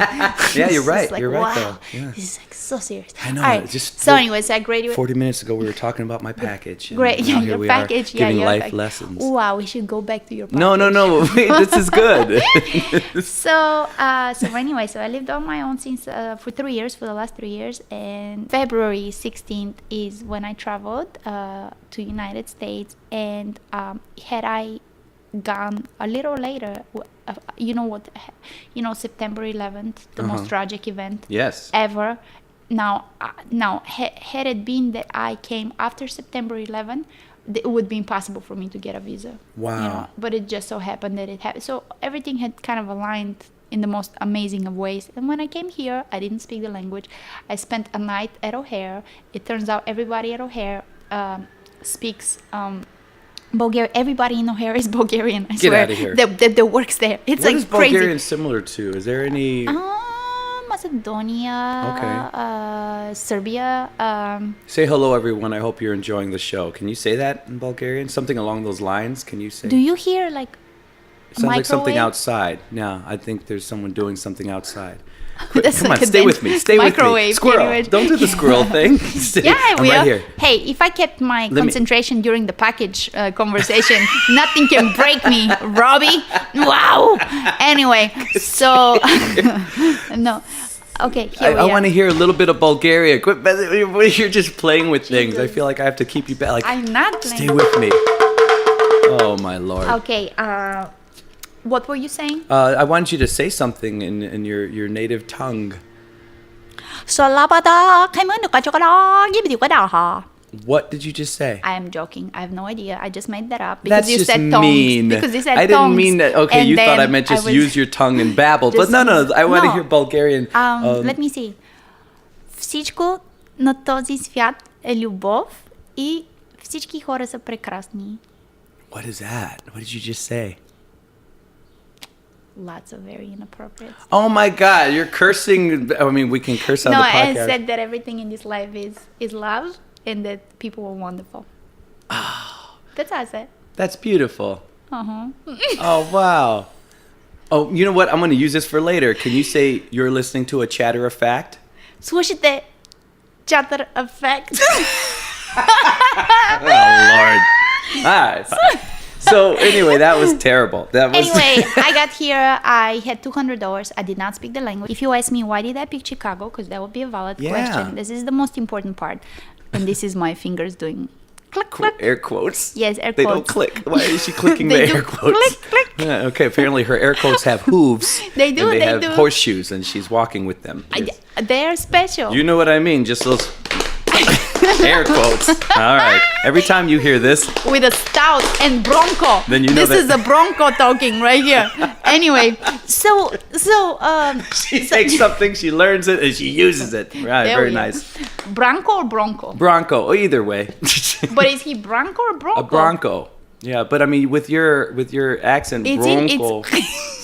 A: Yeah, you're right.
B: Like,
A: You're right,
B: wow,
A: though. Yeah.
B: this is like so serious.
A: I know.
B: All right. So, anyways, I graduated.
A: 40 minutes ago, we were talking about my package. And
B: Great,
A: now
B: yeah,
A: here
B: your
A: we
B: package.
A: are giving
B: your
A: life
B: package.
A: lessons.
B: Wow, we should go back to your package.
A: No. Wait, this is good.
B: So anyway, so I lived on my own since for the last 3 years, and February 16th is when I traveled to United States, and had I gone a little later, September 11th, the most tragic event
A: Yes.
B: ever. Now, had it been that I came after September 11th, it would be impossible for me to get a visa.
A: Wow.
B: But it just so happened that it happened. So everything had kind of aligned in the most amazing of ways. And when I came here, I didn't speak the language. I spent a night at O'Hare. It turns out everybody at O'Hare speaks Bulgarian. Everybody in O'Hare is Bulgarian. I swear.
A: Get out of here.
B: That works there. It's
A: What
B: like
A: is
B: crazy.
A: Bulgarian similar to? Is there any...
B: Macedonia, Serbia.
A: Say hello, everyone. I hope you're enjoying the show. Can you say that in Bulgarian? Something along those lines? Can you say?
B: Do you hear like
A: It sounds like something
B: microwave?
A: outside. Yeah, I think there's someone doing something outside.
B: That's
A: Come
B: like
A: on,
B: a
A: stay
B: dent-
A: with me. Stay with me.
B: microwave,
A: Squirrel.
B: can you
A: Don't do the squirrel thing. Stay.
B: Yeah, I
A: I'm
B: will.
A: right here.
B: Hey, if I kept my
A: me-
B: concentration during the package conversation, nothing can break me, Robbie. Wow. Anyway, so no. Okay, here we
A: I
B: are.
A: want to hear a little bit of Bulgaria. Quit. You're just playing with things. I feel like I have to keep you back. Like,
B: I'm not playing.
A: stay with me. Oh my lord.
B: Okay. What were you saying?
A: I wanted you to say something in your native tongue. What did you just say?
B: I am joking. I have no idea. I just made that up because
A: That's
B: you
A: just
B: said tongues.
A: mean.
B: Because you said
A: I didn't
B: tongues,
A: mean that. Okay,
B: and
A: you thought I
B: then
A: meant just
B: was-
A: use your tongue and babble. But
B: Just-
A: no. I want to
B: No.
A: hear Bulgarian.
B: Let me see. Всичко на този свят е любов и всички хора са прекрасни.
A: What is that? What did you just say?
B: Lots of very inappropriate stuff.
A: Oh my God, you're cursing. I mean, we can curse on
B: No,
A: the
B: I
A: podcast.
B: said that everything in this life is love and that people are wonderful. That's what I said.
A: That's beautiful.
B: Uh-huh.
A: Oh, wow. Oh, you know what? I'm going to use this for later. Can you say you're listening to a chatter of fact?
B: Слушайте Chatter Effect.
A: Oh, Lord. All right, fine. So, anyway, that was terrible. That was
B: Anyway, I got here. I had $200. I did not speak the language. If you ask me why did I pick Chicago, because that would be a valid
A: Yeah.
B: question. This is the most important part. And this is my fingers doing click,
A: Qu-
B: click.
A: air quotes.
B: Yes, air
A: They
B: quotes.
A: don't click. Why is she clicking
B: They
A: the
B: do
A: air quotes?
B: click, click.
A: Yeah, okay, apparently her air quotes have hooves.
B: They do,
A: And they
B: they
A: have
B: do.
A: horseshoes, and she's walking with them.
B: They're special.
A: You know what I mean? Just those air quotes. All right. Every time you hear this,
B: With a stout and bronco.
A: Then you know
B: this
A: that-
B: is a bronco talking right here. Anyway, so
A: she takes something, she learns it, and she uses it. Right,
B: There
A: very
B: we go.
A: nice.
B: Bronco or bronco?
A: Bronco, either way.
B: But is he bronco or bronco?
A: A bronco. Yeah, but I mean, with your accent, bronco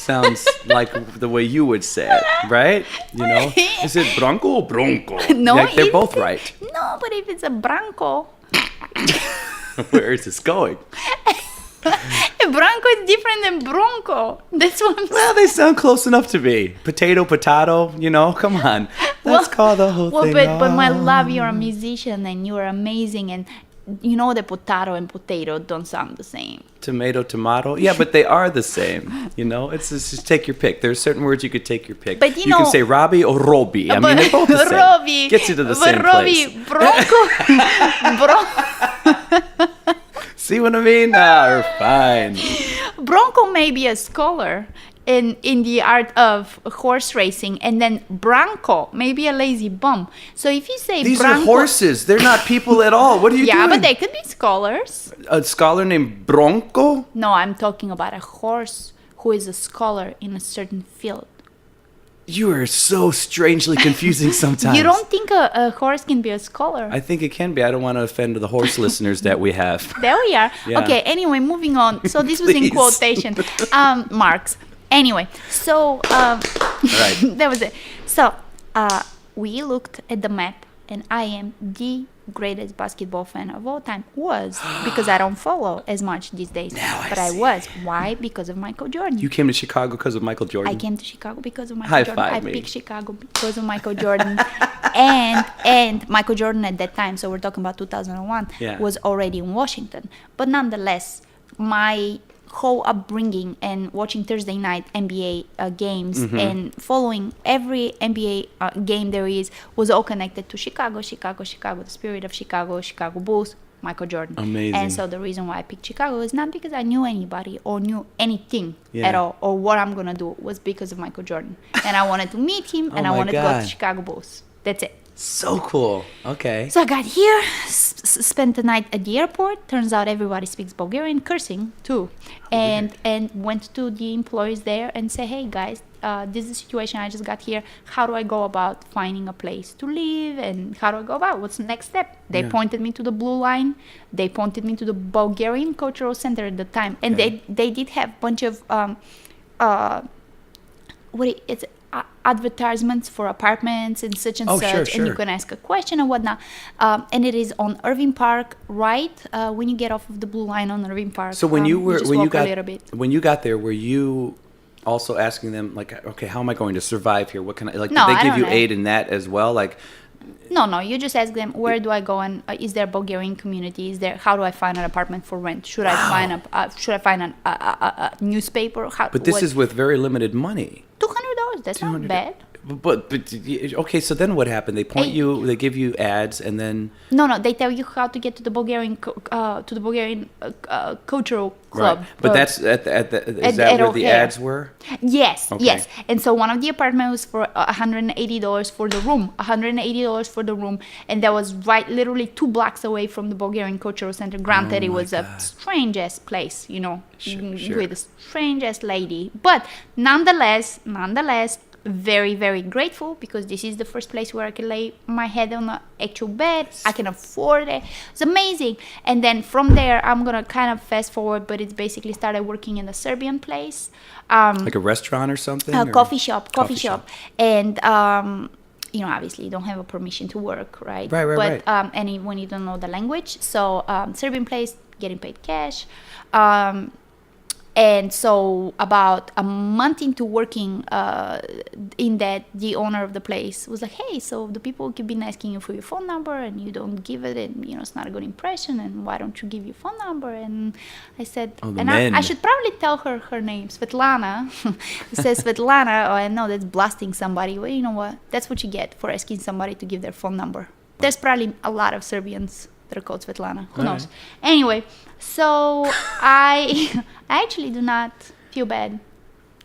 A: sounds like the way you would say it, right? You know, is it bronco or bronco?
B: No,
A: like, they're
B: it's-
A: both right.
B: No, but if it's a bronco,
A: Where is this going?
B: if Branco is different than Bronco. That's what I'm saying.
A: Well, they sound close enough to me. Potato, you know? Come on. Let's call the whole thing
B: But my
A: off.
B: love, you're a musician and you're amazing. And you know that potato and potato don't sound the same.
A: Tomato. Yeah, but they are the same. You know, it's just take your pick. There's certain words you could take your pick.
B: But you
A: can
B: know-
A: say Robbie or Robbie. I mean, they're both the same.
B: Robbie.
A: Gets you to the
B: But
A: same
B: Robbie,
A: place.
B: Bronco.
A: See what I mean? We're fine.
B: Bronco may be a scholar in the art of horse racing, and then Branco may be a lazy bum. So if you say
A: These
B: Branco,
A: are horses. They're not people at all. What are you doing?
B: yeah, but they could be scholars.
A: A scholar named Bronco?
B: No, I'm talking about a horse who is a scholar in a certain field.
A: You are so strangely confusing sometimes.
B: You don't think a horse can be a scholar?
A: I think it can be. I don't want to offend the horse listeners that we have.
B: There we are.
A: Yeah.
B: Okay, anyway, moving on. So this was in
A: Please.
B: quotation marks. Anyway, so
A: right.
B: that was it. So we looked at the map, and I am the greatest basketball fan of all time. Was because I don't follow as much these days.
A: Now I
B: but I
A: see.
B: was. Why? Because of Michael Jordan.
A: You came to Chicago because of Michael Jordan?
B: I came to Chicago because of Michael
A: High
B: Jordan.
A: five
B: I
A: me.
B: picked Chicago because of Michael Jordan. and Michael Jordan at that time, so we're talking about 2001,
A: Yeah.
B: was already in Washington. But nonetheless, my whole upbringing and watching Thursday night NBA games
A: Mm-hmm.
B: and following every NBA game there is was all connected to Chicago, the spirit of Chicago Bulls, Michael Jordan.
A: Amazing.
B: And so the reason why I picked Chicago is not because I knew anybody or knew anything
A: Yeah.
B: at all or what I'm going to do, was because of Michael Jordan. And I wanted to meet him and
A: Oh
B: I
A: my
B: wanted to go
A: God.
B: to Chicago Bulls. That's it.
A: So cool. Okay.
B: So I got here, spent the night at the airport. Turns out everybody speaks Bulgarian, cursing too. And went to the employees there and say, hey guys, this is the situation. I just got here. How do I go about finding a place to live? And how do I go about? What's the next step? They
A: Yeah.
B: pointed me to the Blue Line. They pointed me to the Bulgarian Cultural Center at the time. And
A: Okay.
B: they did have a bunch of advertisements for apartments and such and
A: Oh,
B: such,
A: sure,
B: and you
A: sure.
B: can ask a question and whatnot. And it is on Irving Park, right? When you get off of the Blue Line on Irving Park.
A: So when you were
B: just
A: when you
B: walk a
A: got
B: little bit.
A: when you got there, were you also asking them like, okay, how am I going to survive here? What can I like?
B: No,
A: did
B: I
A: they give
B: don't
A: you
B: know.
A: aid in that as well? Like,
B: No, you just ask them, where do I go, and is there a Bulgarian community? Is there? How do I find an apartment for rent? Should I find a newspaper?
A: but this is with very limited money.
B: $200. That's not
A: $200.
B: bad.
A: But okay, so then what happened? They point you, they give you ads, and then
B: No, they tell you how to get to the Bulgarian cultural club.
A: right. But that's is
B: at
A: that where the
B: O'Hare.
A: ads were?
B: Yes,
A: Okay.
B: yes. And so one of the apartments was for $180 for the room, $180 for the room, and that was right, literally 2 blocks away from the Bulgarian Cultural Center. Granted, it
A: my
B: was a
A: God.
B: strange ass place, you know,
A: Sure.
B: with a strange ass lady. But nonetheless, very, very grateful, because this is the first place where I can lay my head on an actual bed. I can afford it. It's amazing. And then from there, I'm gonna kind of fast forward, but it's basically started working in a Serbian place.
A: Like a restaurant or something? or-
B: Coffee shop.
A: Coffee shop.
B: And you know, obviously you don't have a permission to work, right?
A: Right.
B: But when you don't know the language, so Serbian place, getting paid cash. And so about a month into working in that, the owner of the place was like, hey, so the people keep been asking you for your phone number and you don't give it, and you know, it's not a good impression, and why don't you give your phone number? And I said,
A: Oh, the
B: and
A: men.
B: I should probably tell her name, Svetlana. It says Svetlana. Oh, I know that's blasting somebody. Well, you know what? That's what you get for asking somebody to give their phone number. There's probably a lot of Serbians that are called Svetlana. Who
A: All
B: knows?
A: right.
B: Anyway, so I actually do not feel bad.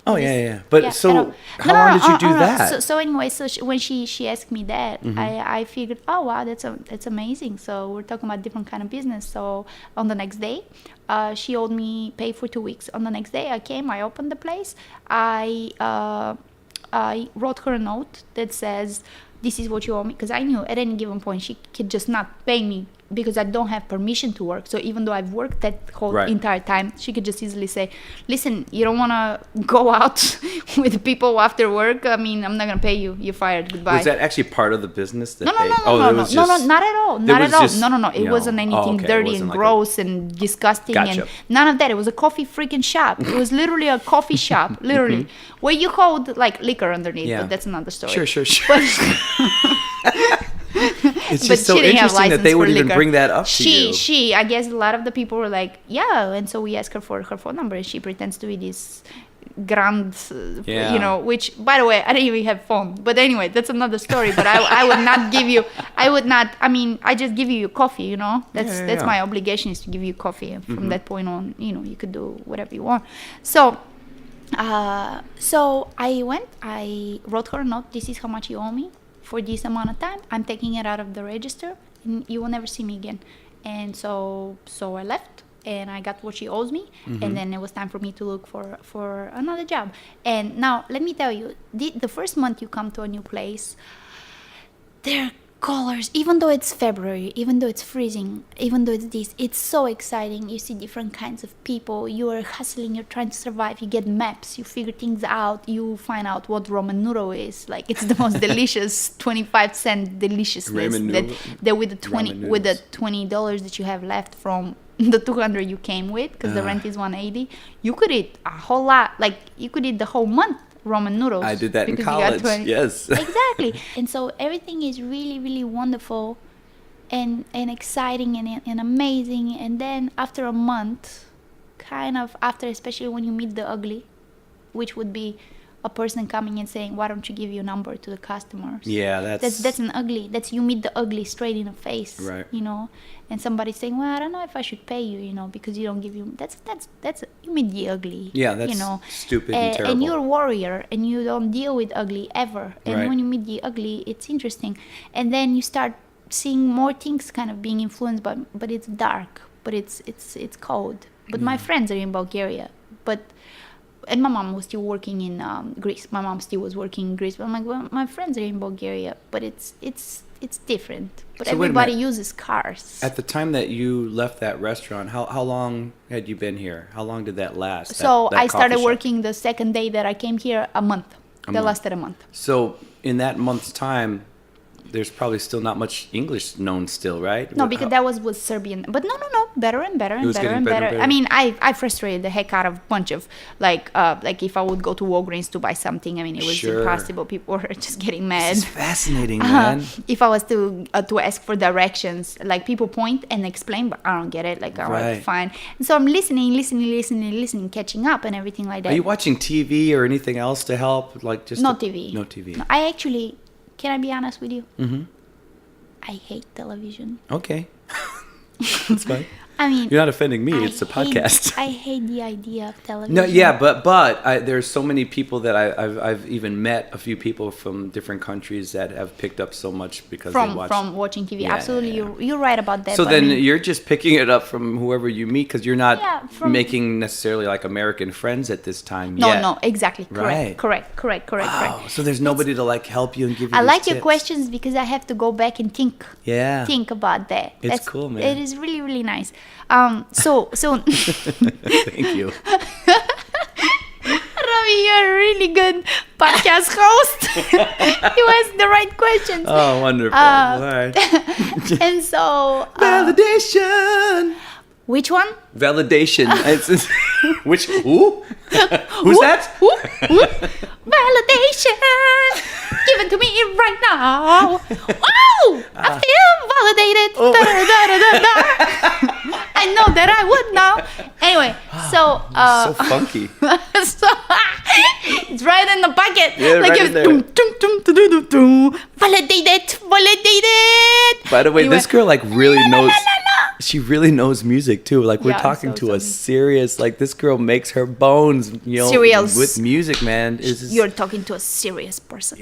A: Oh yeah. But
B: Yeah,
A: so
B: I know.
A: how long did you do that?
B: So anyway, when she asked me that,
A: Mm-hmm.
B: I figured, oh wow, that's amazing. So we're talking about different kind of business. So on the next day, she owed me pay for 2 weeks. On the next day, I came, I opened the place, I wrote her a note that says, this is what you owe me, because I knew at any given point she could just not pay me because I don't have permission to work. So even though I've worked that whole entire time, she could just easily say, listen, you don't want to go out with people after work? I mean, I'm not going to pay you. You're fired. Goodbye.
A: Was that actually part of the business? That
B: no, not at all. Not at all. No. It wasn't anything dirty and gross and disgusting and none of that. It was a coffee freaking shop. It was literally a coffee shop, literally, where you hold like liquor underneath, but that's another story.
A: Sure.
B: But,
A: it's just so interesting that they would even bring that up to you.
B: I guess a lot of the people were like, yeah, and so we asked her for her phone number, and she pretends to be this grand, you know, which, by the way, I didn't even have phone. But anyway, that's another story. But I would not give you, I mean, I just give you coffee, you know. That's my obligation, is to give you coffee. And from that point on, you know, you could do whatever you want. So I wrote her a note. This is how much you owe me for this amount of time. I'm taking it out of the register, and you will never see me again. And so I left, and I got what she owes me, and then it was time for me to look for another job. And now, let me tell you, the first month you come to a new place, their colors, even though it's February, even though it's freezing, even though it's this, it's so exciting. You see different kinds of people. You are hustling, you're trying to survive. You get maps, you figure things out. You find out what ramen noodle is. Like, it's the most delicious 25-cent deliciousness that with the $20 that you have left from the 200 you came with, because the rent is 180, you could eat a whole lot. Like, you could eat the whole month ramen noodles.
A: I did that in college. Yes.
B: Exactly. And so everything is really, really wonderful and exciting and amazing. And then after a month, kind of after, especially when you meet the ugly, which would be a person coming and saying, why don't you give your number to the customers?
A: Yeah,
B: that's an ugly. That's, you meet the ugly straight in the face,
A: right?
B: You know, and somebody saying, well, I don't know if I should pay you, you know, because you don't give you. That's you meet the ugly.
A: Yeah, that's,
B: you know,
A: stupid and terrible.
B: And you're a warrior, and you don't deal with ugly ever. And when you meet the ugly, it's interesting, and then you start seeing more things kind of being influenced, but it's dark, but it's cold. But my friends are in Bulgaria, and my mom was still working in Greece. My mom still was working in Greece. But I'm like, well, my friends are in Bulgaria, but it's different. But so everybody uses cars.
A: At the time that you left that restaurant, how long had you been here? How long did that last?
B: So I started working the second day that I came here, a month. Lasted a month.
A: So in that month's time, there's probably still not much English known still, right?
B: No, because that was with Serbian. But no, better and better and better and better. I mean, I frustrated the heck out of a bunch of, like if I would go to Walgreens to buy something, I mean, it was impossible. People were just getting mad.
A: This is fascinating, man.
B: If I was to ask for directions, like, people point and explain, but I don't get it. Like, all right, fine. And so I'm listening, catching up and everything like that.
A: Are you watching TV or anything else to help? Like, just
B: no TV.
A: No TV.
B: No, I actually... Can I be honest with you?
A: Mm-hmm.
B: I hate television.
A: Okay. That's fine.
B: I mean,
A: you're not offending me. It's a podcast.
B: I hate the idea of television.
A: No, yeah, but there's so many people that I've even met a few people from different countries that have picked up so much because they watch
B: from watching TV. Yeah, absolutely, yeah. You're right about that.
A: So then you're just picking it up from whoever you meet, because you're not making necessarily like American friends at this time.
B: No, exactly.
A: Right.
B: Correct.
A: Wow. So there's nobody to like help you and give you.
B: I like
A: tips.
B: Your questions, because I have to go back and think.
A: Yeah.
B: Think about that.
A: It's cool, man.
B: It is really, really nice. So
A: Thank you.
B: Ravi, you're a really good podcast host. You asked the right questions.
A: Oh, wonderful. All right.
B: And so
A: validation.
B: Which one?
A: Validation. Which who? Who's that?
B: Who? Validation. Given to me right now. Wow! I feel validated.
A: Oh.
B: I know that I would now. Anyway, so
A: so funky.
B: So it's right in the bucket.
A: Yeah, like, right in there.
B: Validated.
A: By the way, this girl like really knows. She really knows music too. Like, we're talking to a serious, like, this girl makes her bones,
B: serious
A: with music, man.
B: You're talking to a serious person.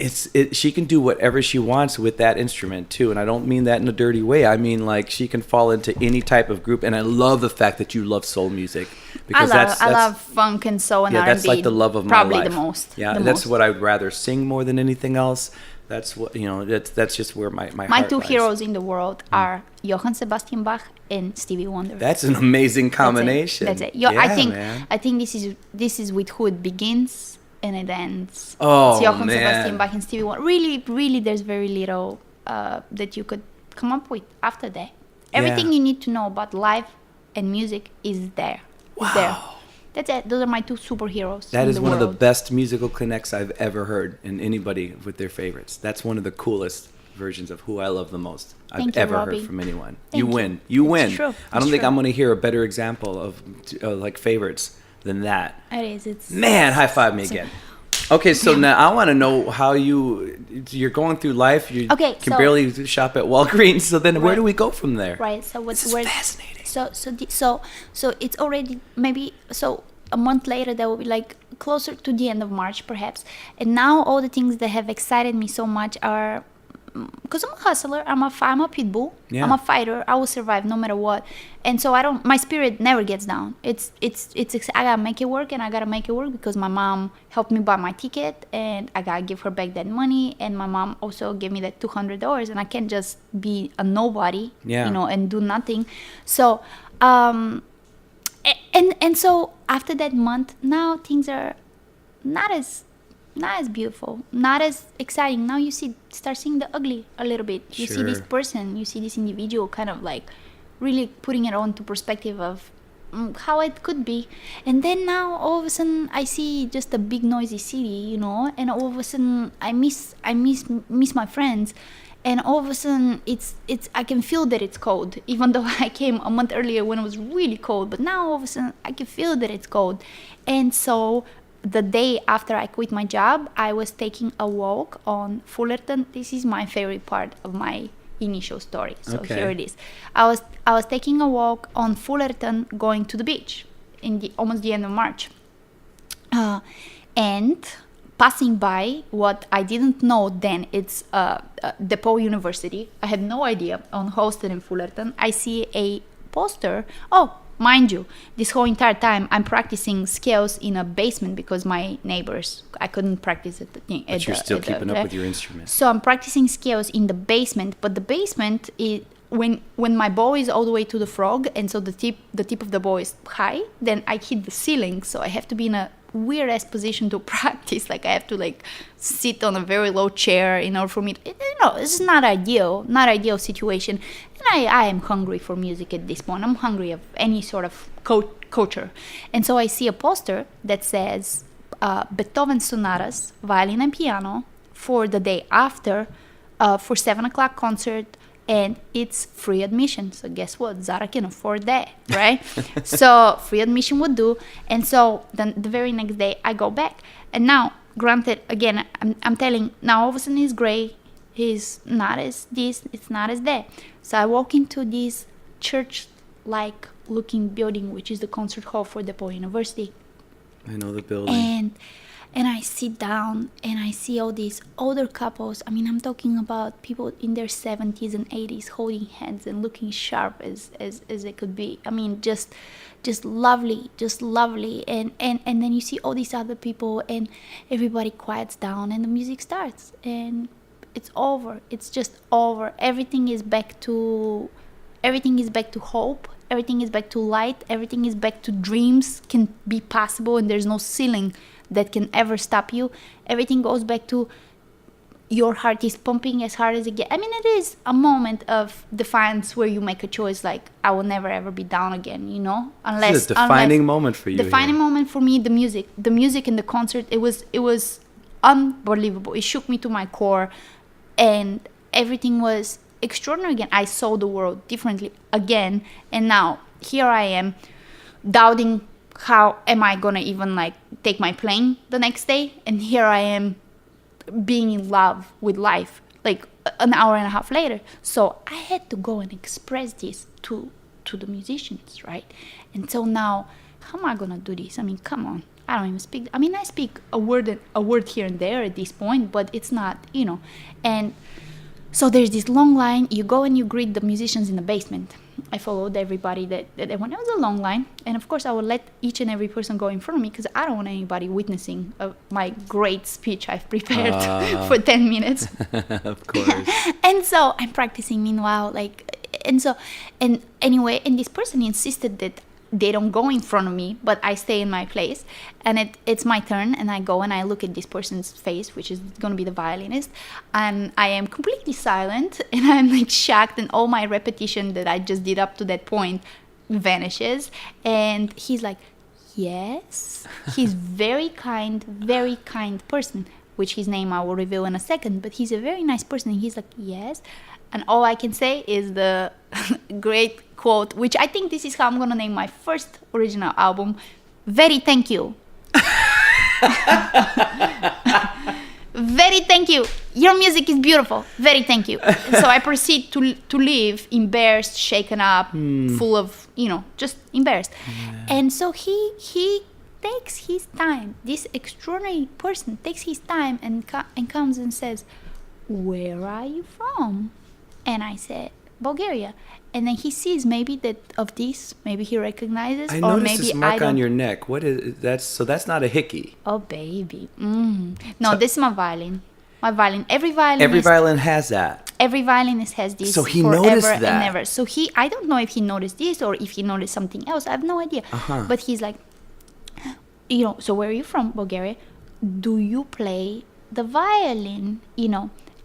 A: She can do whatever she wants with that instrument too, and I don't mean that in a dirty way. I mean, like, she can fall into any type of group, and I love the fact that you love soul music, because I love
B: funk and soul and R&B.
A: That's like the love of my life.
B: Probably the most.
A: Yeah, that's what I'd rather sing more than anything else. That's what, that's just where my
B: My
A: heart
B: two
A: lies.
B: heroes in the world are Johann Sebastian Bach and Stevie Wonder.
A: That's an amazing combination.
B: That's it.
A: Yeah,
B: I think this is with who it begins and it ends.
A: Oh,
B: it's Johann
A: man.
B: Sebastian Bach and Stevie Wonder. Really, there's very little that you could come up with after that. Everything you need to know about life and music is there.
A: Wow.
B: Is there. That's it. Those are my two superheroes.
A: That
B: in
A: is
B: the
A: one
B: world.
A: of the best musical connects I've ever heard in anybody with their favorites. That's one of the coolest versions of who I love the most I've
B: Thank you,
A: ever
B: Robbie.
A: heard from anyone.
B: Thank
A: You
B: you.
A: win. You
B: It's
A: win.
B: true.
A: I don't
B: It's
A: think
B: true.
A: I'm going to hear a better example of like favorites than that.
B: It is. It's
A: Man, high five me again. Okay, so now I want to know how you're going through life. You
B: Okay,
A: can
B: so-
A: barely shop at Walgreens. So then where
B: Right.
A: do we go from there?
B: right. So what's
A: This is fascinating.
B: So it's already maybe so a month later that will be like closer to the end of March perhaps, and now all the things that have excited me so much are because I'm a hustler, I'm a pit bull,
A: Yeah.
B: I'm a fighter, I will survive no matter what, and so my spirit never gets down. I gotta make it work, and I gotta make it work because my mom helped me buy my ticket, and I gotta give her back that money, and my mom also gave me that $200, and I can't just be a nobody,
A: Yeah.
B: and do nothing. So, and so after that month, now things are not as beautiful, not as exciting. Now you start seeing the ugly a little bit. You see this
A: Sure.
B: person, you see this individual kind of like really putting it on to perspective of how it could be. And then now all of a sudden I see just a big noisy city, and all of a sudden I miss my friends. And all of a sudden it's I can feel that it's cold, even though I came a month earlier when it was really cold. But now all of a sudden I can feel that it's cold. And so the day after I quit my job, I was taking a walk on Fullerton. This is my favorite part of my initial story. So
A: Okay.
B: here it is. I was taking a walk on Fullerton, going to the beach in almost the end of March, and passing by what I didn't know then, it's DePaul University. I had no idea, on Holston and Fullerton. I see a poster. Oh, mind you, this whole entire time I'm practicing scales in a basement because my neighbors, I couldn't practice at the thing.
A: But you're still keeping up with your instruments.
B: So I'm practicing scales in the basement, but the basement is when my bow is all the way to the frog, and so the tip of the bow is high, then I hit the ceiling, so I have to be in a weird ass position to practice. Like I have to sit on a very low chair in order for me to, it's not ideal situation. And I am hungry for music at this point. I'm hungry of any sort of culture. And so I see a poster that says Beethoven sonatas, violin and piano, for the day after, for 7:00 concert, and it's free admission. So guess what? Zara can afford that, right? So free admission would do. And so then the very next day I go back. And now, granted, again, I'm telling, now all of a sudden he's gray. He's not as this, it's not as that. So I walk into this church-like looking building, which is the concert hall for DePaul University.
A: I know the building.
B: And I sit down and I see all these older couples. I mean, I'm talking about people in their 70s and 80s holding hands and looking sharp as they could be. I mean, just lovely. And then you see all these other people, and everybody quiets down and the music starts, and it's over. It's just over. Everything is back to hope. Everything is back to light. Everything is back to dreams can be possible, and there's no ceiling that can ever stop you. Everything goes back to your heart is pumping as hard as it gets. I mean, it is a moment of defiance where you make a choice like, I will never ever be down again, unless
A: It's a defining moment for you.
B: Defining moment for me, the music and the concert, it was unbelievable. It shook me to my core, and everything was extraordinary again. I saw the world differently again, and now here I am doubting, how am I gonna even take my plane the next day? And here I am being in love with life an hour and a half later. So I had to go and express this to the musicians, right? And so now, how am I gonna do this? I mean, come on. I don't even speak. I mean, I speak a word here and there at this point, but it's not, And so there's this long line. You go and you greet the musicians in the basement. I followed everybody that went. It was a long line, and of course I would let each and every person go in front of me because I don't want anybody witnessing my great speech I've prepared for 10 minutes.
A: Of course.
B: And so I'm practicing meanwhile, and anyway, and this person insisted that they don't go in front of me, but I stay in my place, and it's my turn, and I go and I look at this person's face, which is going to be the violinist, and I am completely silent, and I'm like shocked, and all my repetition that I just did up to that point vanishes, and he's like, yes. He's very kind person, which his name I will reveal in a second, but he's a very nice person, and he's like, yes. And all I can say is the great quote, which I think this is how I'm going to name my first original album. Very thank you. Very thank you. Your music is beautiful. Very thank you. So I proceed to leave embarrassed, shaken up, full of, just embarrassed. Yeah. And so he takes his time. This extraordinary person takes his time and comes and says, where are you from? And I said, Bulgaria. And then he sees maybe he recognizes,
A: I
B: or
A: noticed
B: maybe
A: this mark on your neck. What is that? So that's not a hickey.
B: Oh baby, no, this is my violin. My violin. Every
A: violin has that.
B: Every violinist has this.
A: So he
B: forever
A: noticed that.
B: And ever. So I don't know if he noticed this or if he noticed something else. I have no idea. But he's like, so where are you from, Bulgaria? Do you play the violin?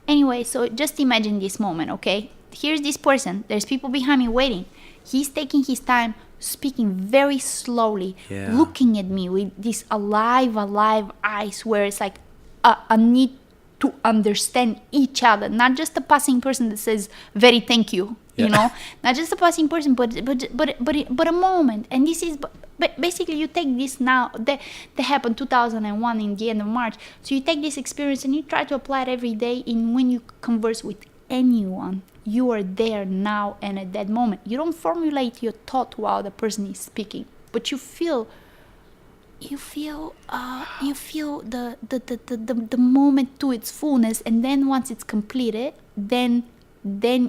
B: Anyway, so just imagine this moment, okay? Here's this person. There's people behind me waiting. He's taking his time, speaking very slowly, looking at me with these alive eyes where it's like a need to understand each other. Not just a passing person that says, very thank you, Not just a passing person, but a moment. And this is... But basically, you take this now, that happened 2001 in the end of March. So you take this experience and you try to apply it every day when you converse with anyone. You are there now and at that moment. You don't formulate your thought while the person is speaking, but you feel the moment to its fullness, and then once it's completed, then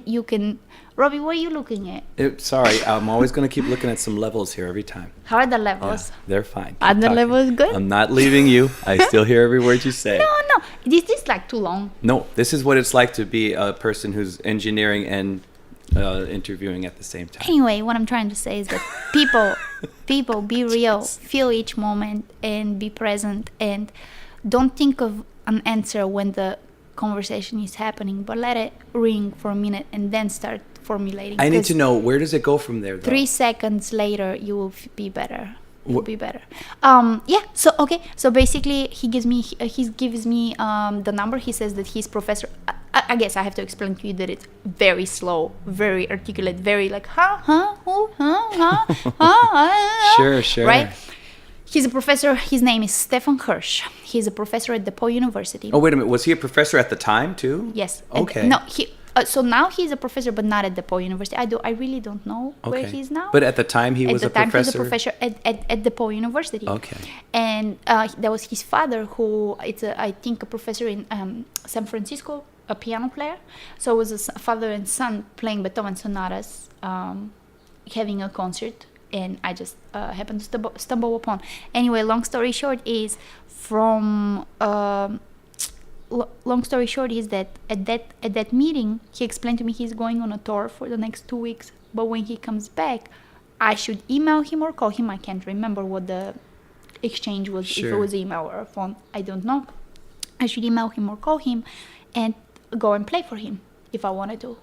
B: you can... Robbie, what are you looking at?
A: Sorry, I'm always going to keep looking at some levels here every time.
B: How are the levels?
A: Yeah, they're fine.
B: Are the levels good?
A: I'm not leaving you. I still hear every word you say.
B: No. This is like too long.
A: No, this is what it's like to be a person who's engineering and interviewing at the same time.
B: Anyway, what I'm trying to say is that people be real, feel each moment and be present, and don't think of an answer when the conversation is happening, but let it ring for a minute and then start formulating.
A: I need to know, where does it go from there, though?
B: 3 seconds later, you will be better. You'll be better. So basically, he gives me the number. He says that he's professor. I guess I have to explain to you that it's very slow, very articulate, very like
A: Sure.
B: Right? He's a professor. His name is Stefan Hirsch. He's a professor at DePaul University.
A: Oh, wait a minute. Was he a professor at the time, too?
B: Yes.
A: Okay.
B: No, so now he's a professor, but not at DePaul University. I really don't know where he's now.
A: But at the time, he was a professor?
B: At the time, he was a professor at DePaul University.
A: Okay.
B: And that was his father, who I think a professor in San Francisco, a piano player. So it was a father and son playing Beethoven sonatas, having a concert. And I just happened to stumble upon. Anyway, long story short is that at that meeting, he explained to me he's going on a tour for the next 2 weeks. But when he comes back, I should email him or call him. I can't remember what the exchange was. Sure. If it was email or a phone, I don't know. I should email him or call him and go and play for him if I wanted to.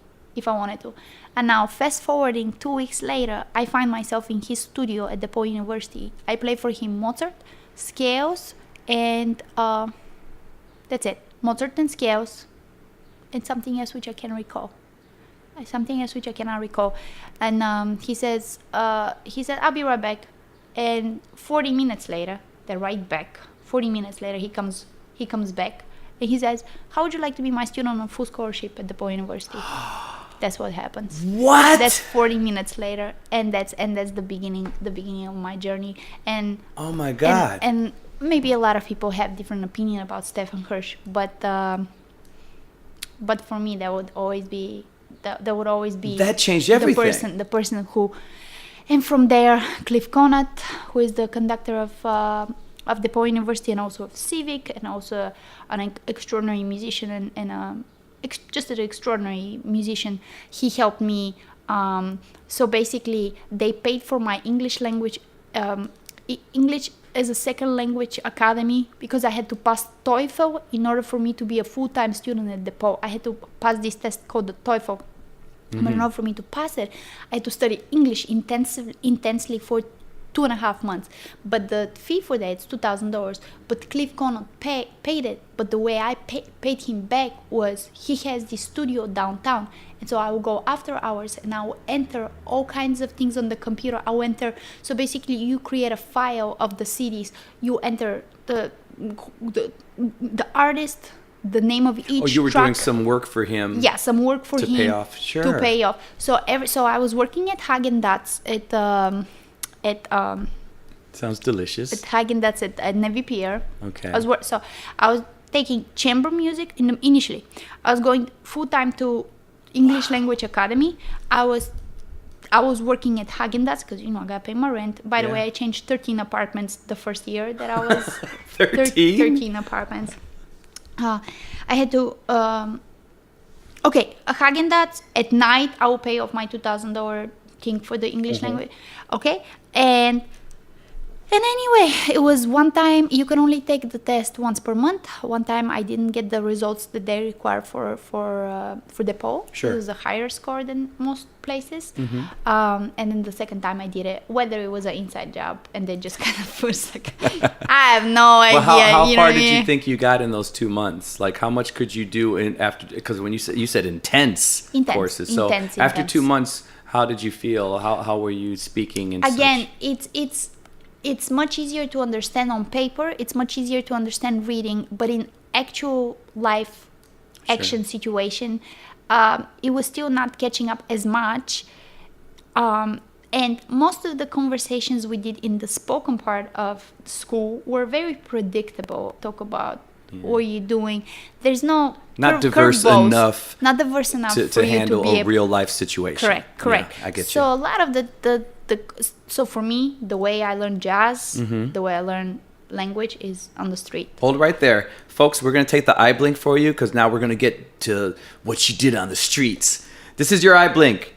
B: And now, fast forwarding 2 weeks later, I find myself in his studio at DePaul University. I play for him Mozart, scales, and that's it. Mozart and scales, and something else which I can recall. Something else which I cannot recall. And he said, I'll be right back. And 40 minutes later, they're right back. 40 minutes later, he comes back. And he says, how would you like to be my student on full scholarship at DePaul University? That's what happens.
A: What?
B: That's 40 minutes later, and that's the beginning of my journey. And
A: oh my God.
B: And maybe a lot of people have different opinion about Stefan Hirsch, but for me that would always be That would always be
A: that changed everything.
B: The person who, and from there, Cliff Conant, who is the conductor of DePaul University and also of Civic, and also an extraordinary musician and just an extraordinary musician. He helped me. So basically, they paid for my English language, English as a second language academy, because I had to pass TOEFL in order for me to be a full-time student at DePaul. I had to pass this test called the TOEFL. But in order for me to pass it, I had to study English intensely for 2.5 months. But the fee for that is $2,000. But Cliff Conant paid it. But the way I paid him back was, he has this studio downtown. And so I will go after hours and I will enter all kinds of things on the computer. I will enter, so basically you create a file of the CDs. You enter the artist, the name of each
A: Oh, you were
B: track.
A: doing some work for him.
B: Yeah, some work for him.
A: To pay off, sure.
B: To pay off. So I was working at Häagen-Dazs
A: Sounds delicious.
B: at Häagen-Dazs at Navy Pier.
A: Okay.
B: I was taking chamber music initially. I was going full time to English Language Academy. I was working at Häagen-Dazs because I gotta pay my rent. By the way, I changed 13 apartments the first year that I was
A: 13?
B: 13 apartments. I had to Häagen-Dazs at night. I will pay off my $2,000 thing for the English language. Okay, and anyway, it was one time. You can only take the test once per month. One time I didn't get the results that they require for DePaul.
A: Sure.
B: It was a higher score than most places. And then the second time I did it, whether it was an inside job, and they just kind of was like, I have no idea.
A: Well, how far did
B: you
A: you think you got in those 2 months? Like, how much could you do after? Because when you said intense courses, so after 2 months, how did you feel? How were you speaking? And
B: again,
A: such?
B: it's much easier to understand on paper. It's much easier to understand reading, but in actual life action situation, it was still not catching up as much. And most of the conversations we did in the spoken part of school were very predictable. Talk about what you're doing. There's no
A: not diverse enough.
B: Not diverse enough
A: to
B: for you
A: handle
B: to be
A: a real life situation.
B: Correct.
A: Yeah, I get you.
B: So a lot of so for me, the way I learn jazz, the way I learn language is on the street.
A: Hold right there. Folks, we're going to take the eye blink for you because now we're going to get to what she did on the streets. This is your eye blink.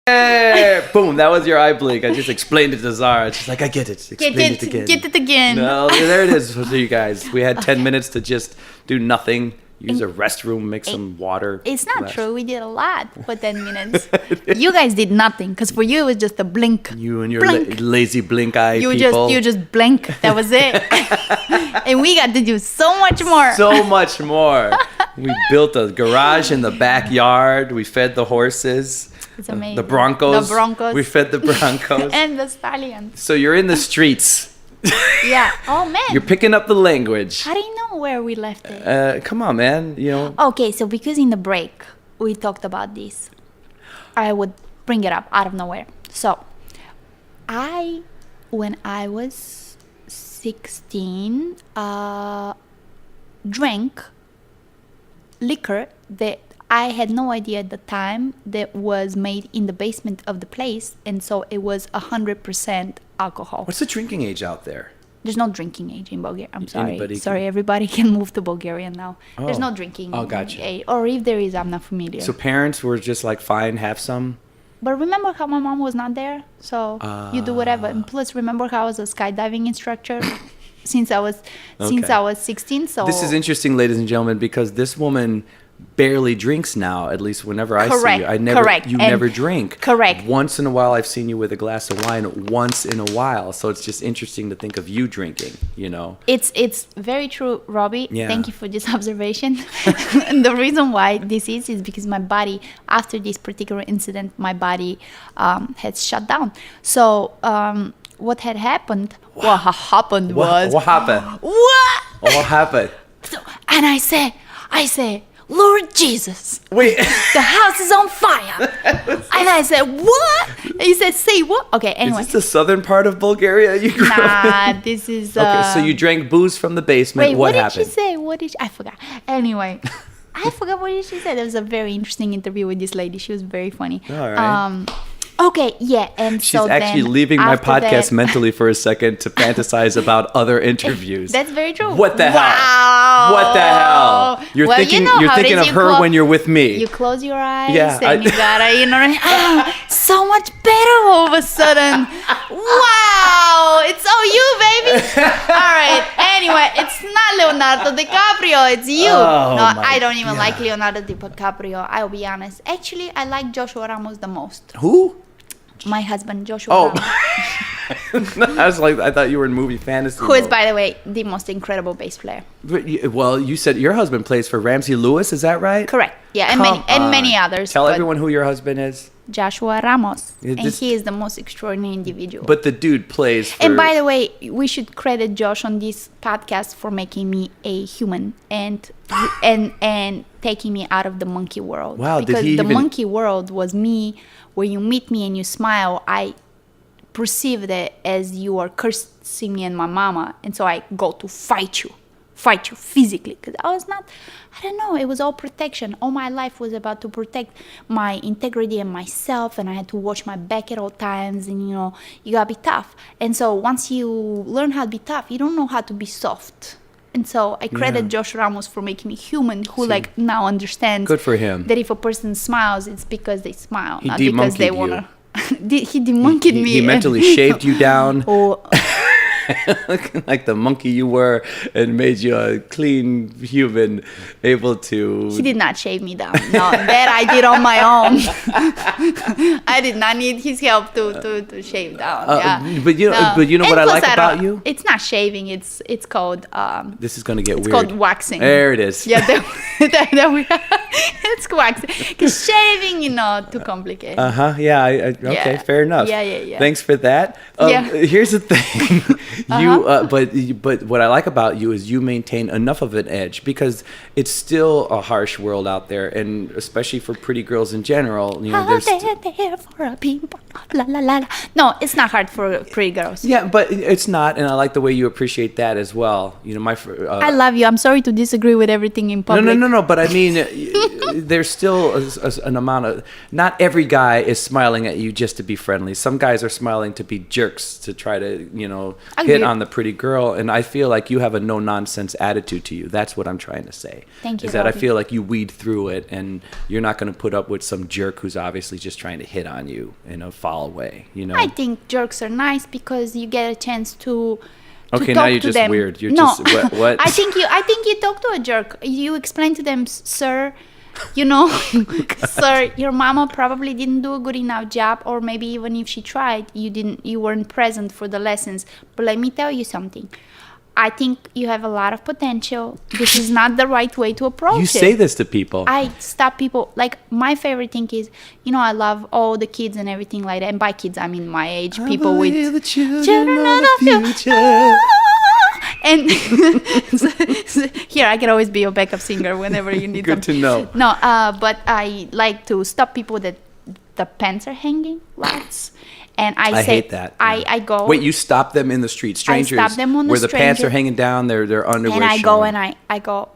A: Hey, boom, that was your eye blink. I just explained it to Zara. She's like, I get it. Explain it again.
B: Get it again.
A: No, there it is for you guys. We had 10 minutes to just do nothing. Use a restroom, make some water.
B: It's not true. We did a lot for 10 minutes. You guys did nothing because for you it was just a blink.
A: You and your lazy blink eye
B: you
A: people.
B: You just blink. That was it. And we got to do so much more.
A: So much more. We built a garage in the backyard. We fed the horses.
B: It's amazing.
A: The Broncos.
B: The Broncos.
A: We fed the Broncos.
B: And the stallions.
A: So you're in the streets.
B: Yeah. Oh, man.
A: You're picking up the language.
B: How do you know where we left it?
A: Come on, man.
B: Okay, so because in the break we talked about this, I would bring it up out of nowhere. So, when I was 16, drank liquor that I had no idea at the time that was made in the basement of the place, and so it was 100% alcohol.
A: What's the drinking age out there?
B: There's no drinking age in Bulgaria. I'm sorry.
A: Anybody
B: everybody can move to Bulgaria now.
A: Oh.
B: There's no drinking
A: gotcha.
B: age. Or if there is, I'm not familiar.
A: So parents were just like, fine, have some?
B: But remember how my mom was not there? So you do whatever. And plus, remember how I was a skydiving instructor since I was 16. So
A: this is interesting, ladies and gentlemen, because this woman barely drinks now, at least whenever I see you. You never drink.
B: Correct.
A: Once in a while I've seen you with a glass of wine once in a while. So it's just interesting to think of you drinking,
B: It's very true, Robbie.
A: Yeah.
B: Thank you for this observation. And the reason why this is because my body, after this particular incident, my body has shut down. So what had happened?
A: Wow.
B: What happened was...
A: What happened? What happened?
B: And I say, Lord Jesus,
A: wait,
B: the house is on fire. And I said, what? And he said, say what? Okay, anyway.
A: Is this the southern part of Bulgaria you grew up in?
B: This is...
A: Okay, so you drank booze from the basement.
B: Wait,
A: what
B: did
A: happened?
B: she say? I forgot. Anyway, I forgot what she said. There was a very interesting interview with this lady. She was very funny.
A: All right.
B: Okay, yeah, and
A: She's
B: so
A: actually
B: then
A: leaving my
B: after
A: podcast
B: that-
A: mentally for a second to fantasize about other interviews.
B: That's very true.
A: What the hell?
B: Wow.
A: What the hell? You're
B: Well,
A: thinking
B: you know
A: you're
B: how it
A: thinking
B: is.
A: of
B: You
A: her when you're with me.
B: You close your eyes
A: Yeah,
B: and you gotta, so much better all of a sudden. Wow, it's all you, baby. All right. Anyway, it's not Leonardo DiCaprio. It's you.
A: Oh,
B: No,
A: my
B: I don't even
A: God.
B: like Leonardo DiCaprio. I'll be honest. Actually, I like Joshua Ramos the most.
A: Who?
B: My husband, Joshua
A: Oh.
B: Ramos.
A: I was like, I thought you were in movie fantasy.
B: Who is,
A: mode.
B: by the way, the most incredible bass player.
A: Well, you said your husband plays for Ramsey Lewis. Is that right?
B: Correct. Yeah, and
A: Come
B: many
A: on.
B: others.
A: Tell
B: but
A: everyone who your husband is.
B: Joshua Ramos.
A: Yeah,
B: And
A: this-
B: he is the most extraordinary individual.
A: But the dude plays for.
B: And by the way, we should credit Josh on this podcast for making me a human and taking me out of the monkey world.
A: Wow, did
B: because
A: he
B: the
A: even-
B: monkey world was me. When you meet me and you smile, I perceived it as you are cursing me and my mama, and so I go to fight you physically, because I don't know, it was all protection. All my life was about to protect my integrity and myself, and I had to watch my back at all times, and you gotta be tough. And so once you learn how to be tough, you don't know how to be soft. And so I credit Josh Ramos for making me human, who now understands
A: Good for him.
B: that if a person smiles, it's because they smile,
A: He
B: not because they
A: demonkeyed you.
B: wanna. He demonkeyed me.
A: He mentally shaved you down.
B: Oh,
A: Like the monkey you were, and made you a clean human, able to.
B: he did not shave me down. No, that I did on my own. I did not need his help to shave down. Yeah.
A: But you know
B: And
A: what I
B: plus
A: like about
B: don't-
A: you?
B: It's not shaving. It's called
A: This is gonna get
B: it's
A: weird.
B: called waxing.
A: There it is.
B: Yeah, there we are. It's waxing. Because shaving, too complicated.
A: Yeah. Okay.
B: Yeah.
A: Fair enough.
B: Yeah.
A: Thanks for that.
B: Yeah.
A: Here's the thing. But what I like about you is you maintain enough of an edge, because it's still a harsh world out there, and especially for pretty girls in general. There's
B: there for a people. La, la, la, la. No, it's not hard for pretty girls.
A: yeah, but it's not, and I like the way you appreciate that as well.
B: I love you. I'm sorry to disagree with everything in public.
A: No. But I mean, there's still an amount of. Not every guy is smiling at you just to be friendly. Some guys are smiling to be jerks, to try to hit
B: Agreed.
A: on the pretty girl. And I feel like you have a no nonsense attitude to you. That's what I'm trying to say.
B: Thank you,
A: Is that I
B: Robbie.
A: feel like you weed through it, and you're not going to put up with some jerk who's obviously just trying to hit on you in a foul way.
B: I think jerks are nice because you get a chance to
A: Okay,
B: talk
A: now you're
B: to
A: just
B: them.
A: weird. You're
B: no.
A: just what?
B: I think you talk to a jerk. You explain to them, sir, sir, your mama probably didn't do a good enough job, or maybe even if she tried, you weren't present for the lessons. But let me tell you something. I think you have a lot of potential. This is not the right way to approach it.
A: You say this to people.
B: I stop people. Like, my favorite thing is, I love all the kids and everything like that. And by kids, I mean my age, people with
A: the
B: children of the future. And here, I can always be your backup singer whenever you need
A: Good to know.
B: No, but I like to stop people that the pants are hanging lots. And I say,
A: hate that.
B: I go.
A: Wait, you stop them in the street, strangers,
B: stop them on the
A: where the pants
B: stranger.
A: are hanging down, their underwear.
B: And I go
A: showing.
B: and I go.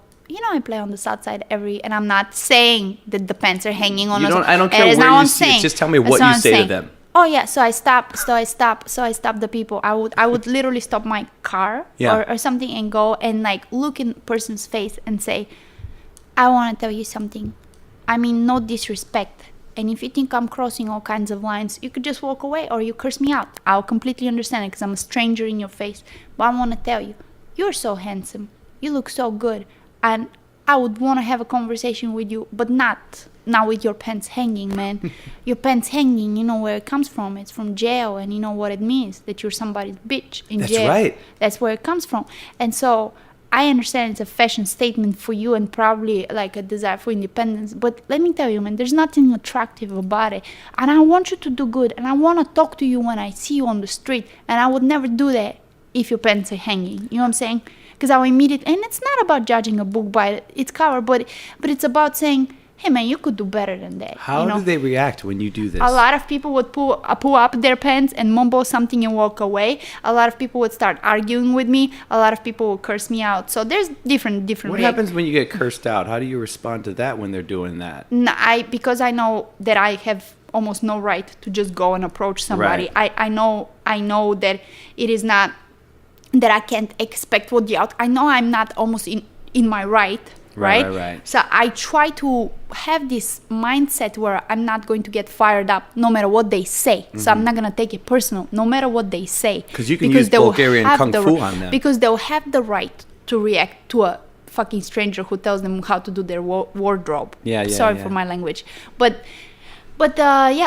B: I play on the south side and I'm not saying that the pants are hanging on.
A: You
B: us.
A: don't. I don't
B: That
A: care
B: is
A: where
B: not what
A: you
B: I'm
A: see it.
B: saying.
A: Just tell me
B: That's
A: what
B: not
A: you
B: I'm
A: say to
B: saying.
A: them.
B: Oh yeah, so I stop the people. I would literally stop my car
A: Yeah.
B: or something and go and look in person's face and say, I want to tell you something. I mean, no disrespect. And if you think I'm crossing all kinds of lines, you could just walk away or you curse me out. I'll completely understand it because I'm a stranger in your face. But I want to tell you, you're so handsome. You look so good. And I would want to have a conversation with you, but not with your pants hanging, man. Your pants hanging, you know where it comes from. It's from jail, and you know what it means, that you're somebody's bitch in
A: That's
B: jail.
A: right.
B: That's where it comes from. And so I understand it's a fashion statement for you and probably like a desire for independence. But let me tell you, man, there's nothing attractive about it. And I want you to do good. And I want to talk to you when I see you on the street. And I would never do that if your pants are hanging. You know what I'm saying? Because I will immediately... And it's not about judging a book by its cover, but it's about saying, hey man, you could do better than that.
A: How do they react when you do this?
B: A lot of people would pull up their pants and mumble something and walk away. A lot of people would start arguing with me. A lot of people would curse me out. So there's different
A: What happens when you get cursed out? How do you respond to that when they're doing that?
B: Because I know that I have almost no right to just go and approach somebody.
A: Right.
B: I know that it is not that I can't expect what the out. I know I'm not almost in my right. Right. So I try to have this mindset where I'm not going to get fired up no matter what they say. So I'm not going to take it personal no matter what they say.
A: Because you can use Bulgarian kung fu on them.
B: Because they'll have the right to react to a fucking stranger who tells them how to do their wardrobe. Sorry for my language. But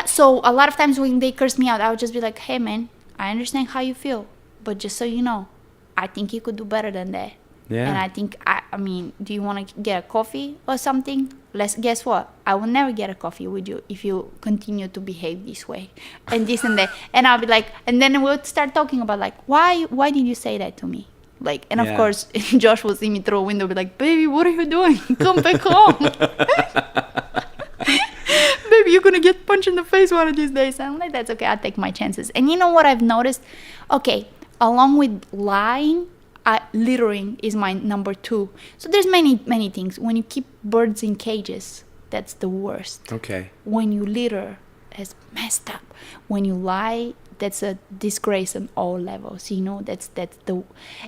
B: so a lot of times when they curse me out, I would just be like, hey man, I understand how you feel. But just so you know, I think you could do better than that.
A: Yeah.
B: And I think, I mean, do you want to get a coffee or something? Guess what? I will never get a coffee with you if you continue to behave this way and this and that. And I'll be like, and then we'll start talking about like, why did you say that to me? Like, and of course, Josh will see me through a window, be like, baby, what are you doing? Come back home. Baby, you're going to get punched in the face one of these days. I'm like, that's okay. I'll take my chances. And you know what I've noticed? Okay, along with lying, littering is my number 2. So there's many things. When you keep birds in cages, that's the worst.
A: Okay.
B: When you litter, that's messed up. When you lie, that's a disgrace on all levels. You know, that's the.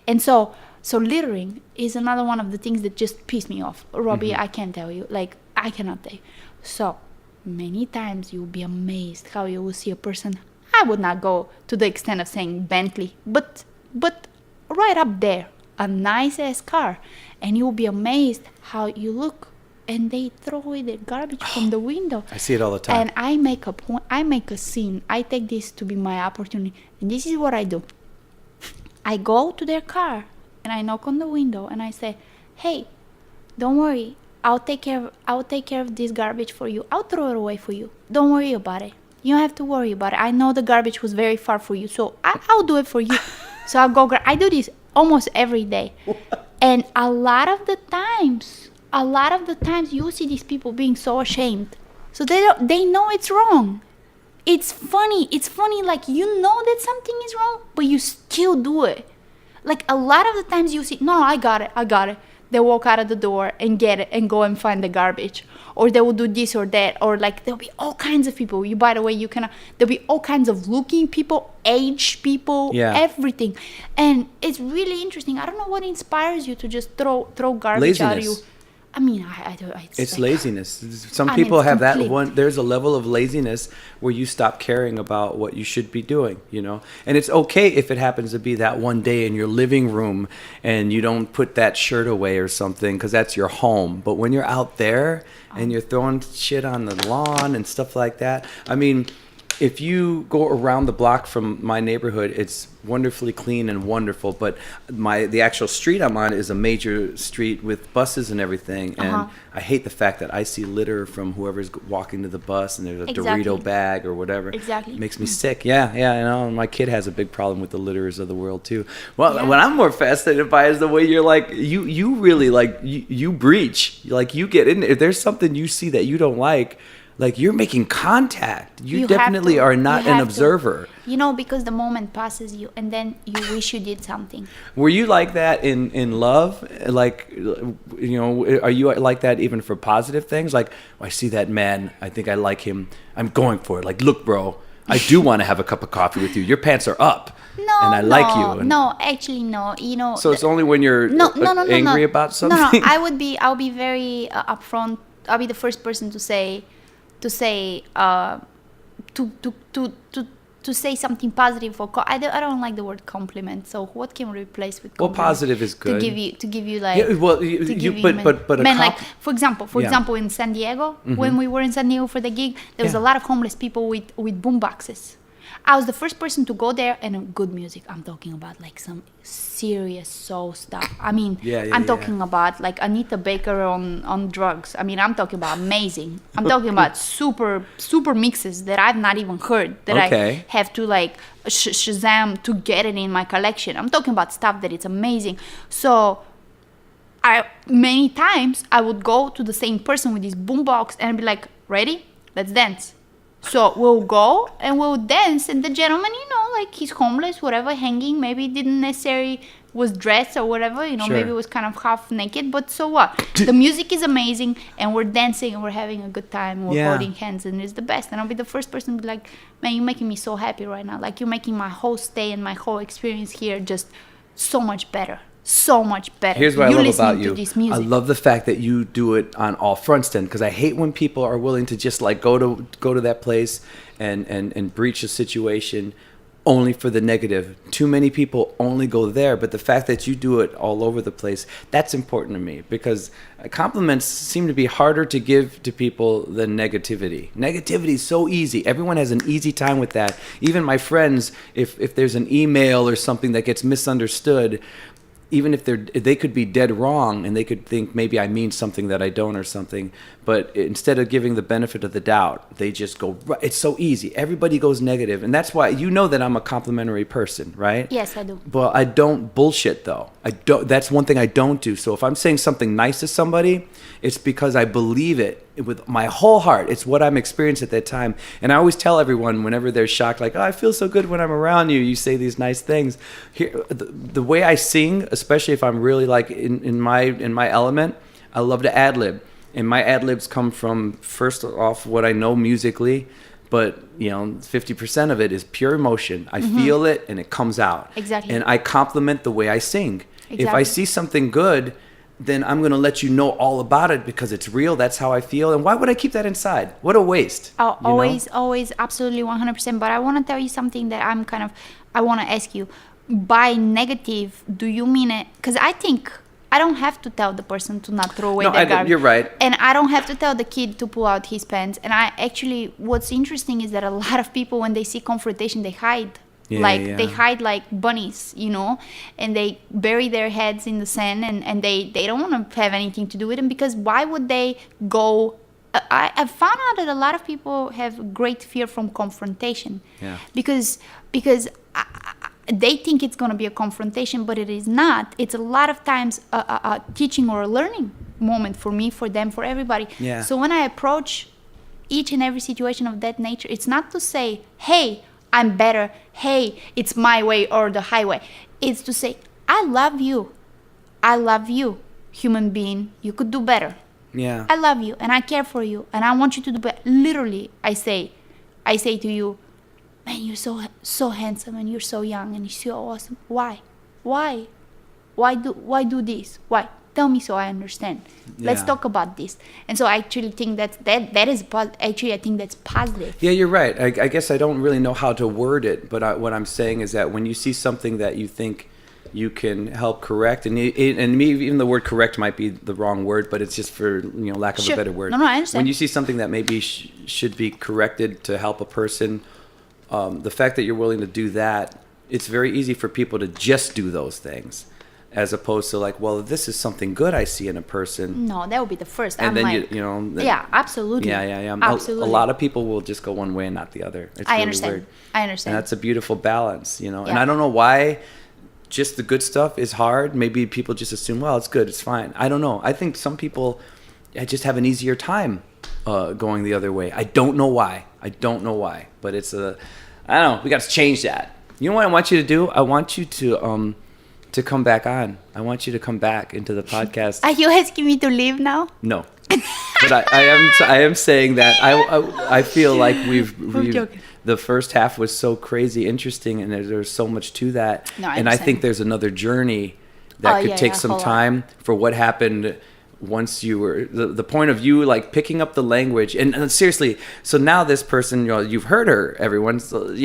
B: And so littering is another one of the things that just piss me off. Robbie, I can't tell you. Like, I cannot tell you. So many times you'll be amazed how you will see a person. I would not go to the extent of saying Bentley, but right up there, a nice ass car, and you'll be amazed how you look, and they throw away their garbage from the window.
A: I see it all the time.
B: And I make a point. I make a scene. I take this to be my opportunity, and this is what I do. I go to their car and I knock on the window and I say, "Hey, don't worry. I'll take care of this garbage for you. I'll throw it away for you. Don't worry about it. You don't have to worry about it. I know the garbage was very far for you, so I'll do it for you." So I'll go. I do this almost every day, and a lot of the times you see these people being so ashamed, so they know it's wrong. It's funny. Like, you know that something is wrong, but you still do it. Like, a lot of the times you see, no, I got it. They walk out of the door and get it and go and find the garbage, or they will do this or that, or like there'll be all kinds of people. There'll be all kinds of looking people, aged people, everything, and it's really interesting. I don't know what inspires you to just throw garbage out of you. I mean,
A: it's like, laziness. Some people have that one. There's a level of laziness where you stop caring about what you should be doing, you know. And it's okay if it happens to be that one day in your living room and you don't put that shirt away or something because that's your home. But when you're out there and you're throwing shit on the lawn and stuff like that, I mean, if you go around the block from my neighborhood, it's wonderfully clean and wonderful. But the actual street I'm on is a major street with buses and everything. And I hate the fact that I see litter from whoever's walking to the bus, and there's a Dorito bag or whatever. Exactly. It makes me sick. Yeah, I know. My kid has a big problem with the litterers of the world too. Well, what I'm more fascinated by is the way you're like, you really like, you breach. Like, you get in. If there's something you see that you don't like you're making contact. You definitely are not an observer.
B: You know, because the moment passes you, and then you wish you did something.
A: Were you like that in love? Like, you know, are you like that even for positive things? Like, I see that man, I think I like him, I'm going for it. Like, look, bro, I do want to have a cup of coffee with you. Your pants are up. And I like you.
B: No, actually, no. You know.
A: So it's only when you're angry about something?
B: No, I'll be very upfront. I'll be the first person to say something positive I don't like the word compliment. So what can replace with compliment?
A: Well, positive is good.
B: To give you like
A: like
B: for example in San Diego, when we were in San Diego for the gig, there was a lot of homeless people with boom boxes. I was the first person to go there, and good music. I'm talking about like some serious soul stuff. I mean, I'm talking about like Anita Baker on drugs. I mean, I'm talking about amazing. I'm talking about super mixes that I've not even heard, that I have to like Shazam to get it in my collection. I'm talking about stuff that it's amazing. So many times I would go to the same person with this boombox and be like, ready? Let's dance. So we'll go and we'll dance, and the gentleman, like he's homeless, whatever, hanging, maybe didn't necessarily was dressed or whatever,
A: Sure.
B: maybe was kind of half naked, but so what? The music is amazing, and we're dancing and we're having a good time, we're holding hands, and it's the best. And I'll be the first person to be like, man, you're making me so happy right now. Like, you're making my whole stay and my whole experience here just so much better. So much better.
A: Here's what I love about
B: to
A: you.
B: this music.
A: I love the fact that you do it on all fronts then, because I hate when people are willing to just like go to that place and breach a situation only for the negative. Too many people only go there, but the fact that you do it all over the place, that's important to me, because compliments seem to be harder to give to people than negativity. Negativity is so easy. Everyone has an easy time with that. Even my friends, if there's an email or something that gets misunderstood, even if they could be dead wrong and they could think maybe I mean something that I don't or something, but instead of giving the benefit of the doubt, they just go, it's so easy. Everybody goes negative. And that's why, you know that I'm a complimentary person, right?
B: Yes, I do.
A: Well, I don't bullshit though. That's one thing I don't do. So if I'm saying something nice to somebody, it's because I believe it with my whole heart. It's what I'm experiencing at that time. And I always tell everyone whenever they're shocked, like, oh, I feel so good when I'm around you. You say these nice things. Here, the way I sing, especially if I'm really like in my element, I love to ad lib. And my ad libs come from, first off, what I know musically, but 50% of it is pure emotion. I feel it and it comes out.
B: Exactly.
A: And I compliment the way I sing.
B: Exactly.
A: If I see something good, then I'm going to let you know all about it because it's real. That's how I feel. And why would I keep that inside? What a waste.
B: Oh, always, absolutely 100%. But I want to tell you something that I want to ask you. By negative, do you mean it? Because I think I don't have to tell the person to not throw away their garbage.
A: You're right.
B: And I don't have to tell the kid to pull out his pants. And what's interesting is that a lot of people, when they see confrontation, they hide. They hide like bunnies, and they bury their heads in the sand, and they don't want to have anything to do with them, because why would they go? I found out that a lot of people have great fear from confrontation, because they think it's going to be a confrontation, but it is not. It's a lot of times a teaching or a learning moment for me, for them, for everybody.
A: Yeah.
B: So when I approach each and every situation of that nature, it's not to say, hey, I'm better, hey, it's my way or the highway. It's to say, I love you, human being, you could do better.
A: Yeah.
B: I love you and I care for you and I want you to do better. Literally, I say to you, man, you're so handsome and you're so young and you're so awesome. Why do this? Why? Tell me so I understand. Let's talk about this. And so I actually think that is actually, I think that's positive.
A: Yeah, you're right. I guess I don't really know how to word it, but what I'm saying is that when you see something that you think you can help correct, and maybe even the word correct might be the wrong word, but it's just for lack of a better word.
B: No, I understand.
A: When you see something that maybe should be corrected to help a person, the fact that you're willing to do that, it's very easy for people to just do those things, as opposed to like, well, this is something good I see in a person.
B: No, that would be the first.
A: And
B: I'm
A: then
B: like, yeah, absolutely.
A: Yeah.
B: Absolutely.
A: A lot of people will just go one way and not the other. It's
B: I
A: really
B: understand.
A: weird.
B: I understand.
A: And that's a beautiful balance, And
B: Yeah.
A: I don't know why just the good stuff is hard. Maybe people just assume, well, it's good, it's fine. I don't know. I think some people just have an easier time going the other way. I don't know why. But it's I don't know. We got to change that. You know what I want you to do? I want you to come back on. I want you to come back into the podcast.
B: Are you asking me to leave now?
A: No, but I am saying that I feel like we've the first half was so crazy interesting, and there's so much to that.
B: No,
A: I think there's another journey that could take some time for what happened once you were the point of you like picking up the language and seriously. So now this person, you've heard her, everyone, so,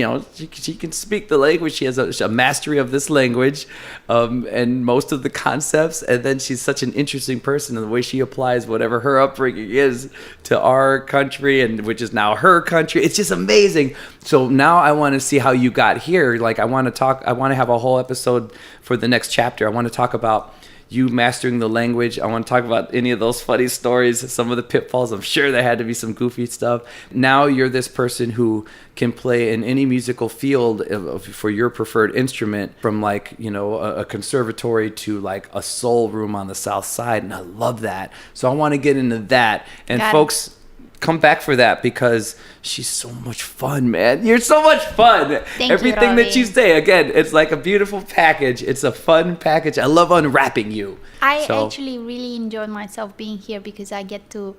A: she can speak the language. She has a mastery of this language and most of the concepts, and then she's such an interesting person, and the way she applies whatever her upbringing is to our country, and which is now her country. It's just amazing. So now I want to see how you got here. Like I want to have a whole episode for the next chapter. I want to talk about you mastering the language. I want to talk about any of those funny stories, some of the pitfalls. I'm sure there had to be some goofy stuff. Now you're this person who can play in any musical field for your preferred instrument, from like, you know, a conservatory to like a soul room on the South Side. And I love that. So I want to get into that. And folks, come back for that, because she's so much fun, man. You're so much fun. Everything that you say, again, it's like a beautiful package. It's a fun package. I love unwrapping you.
B: I actually really enjoy myself being here, because I get to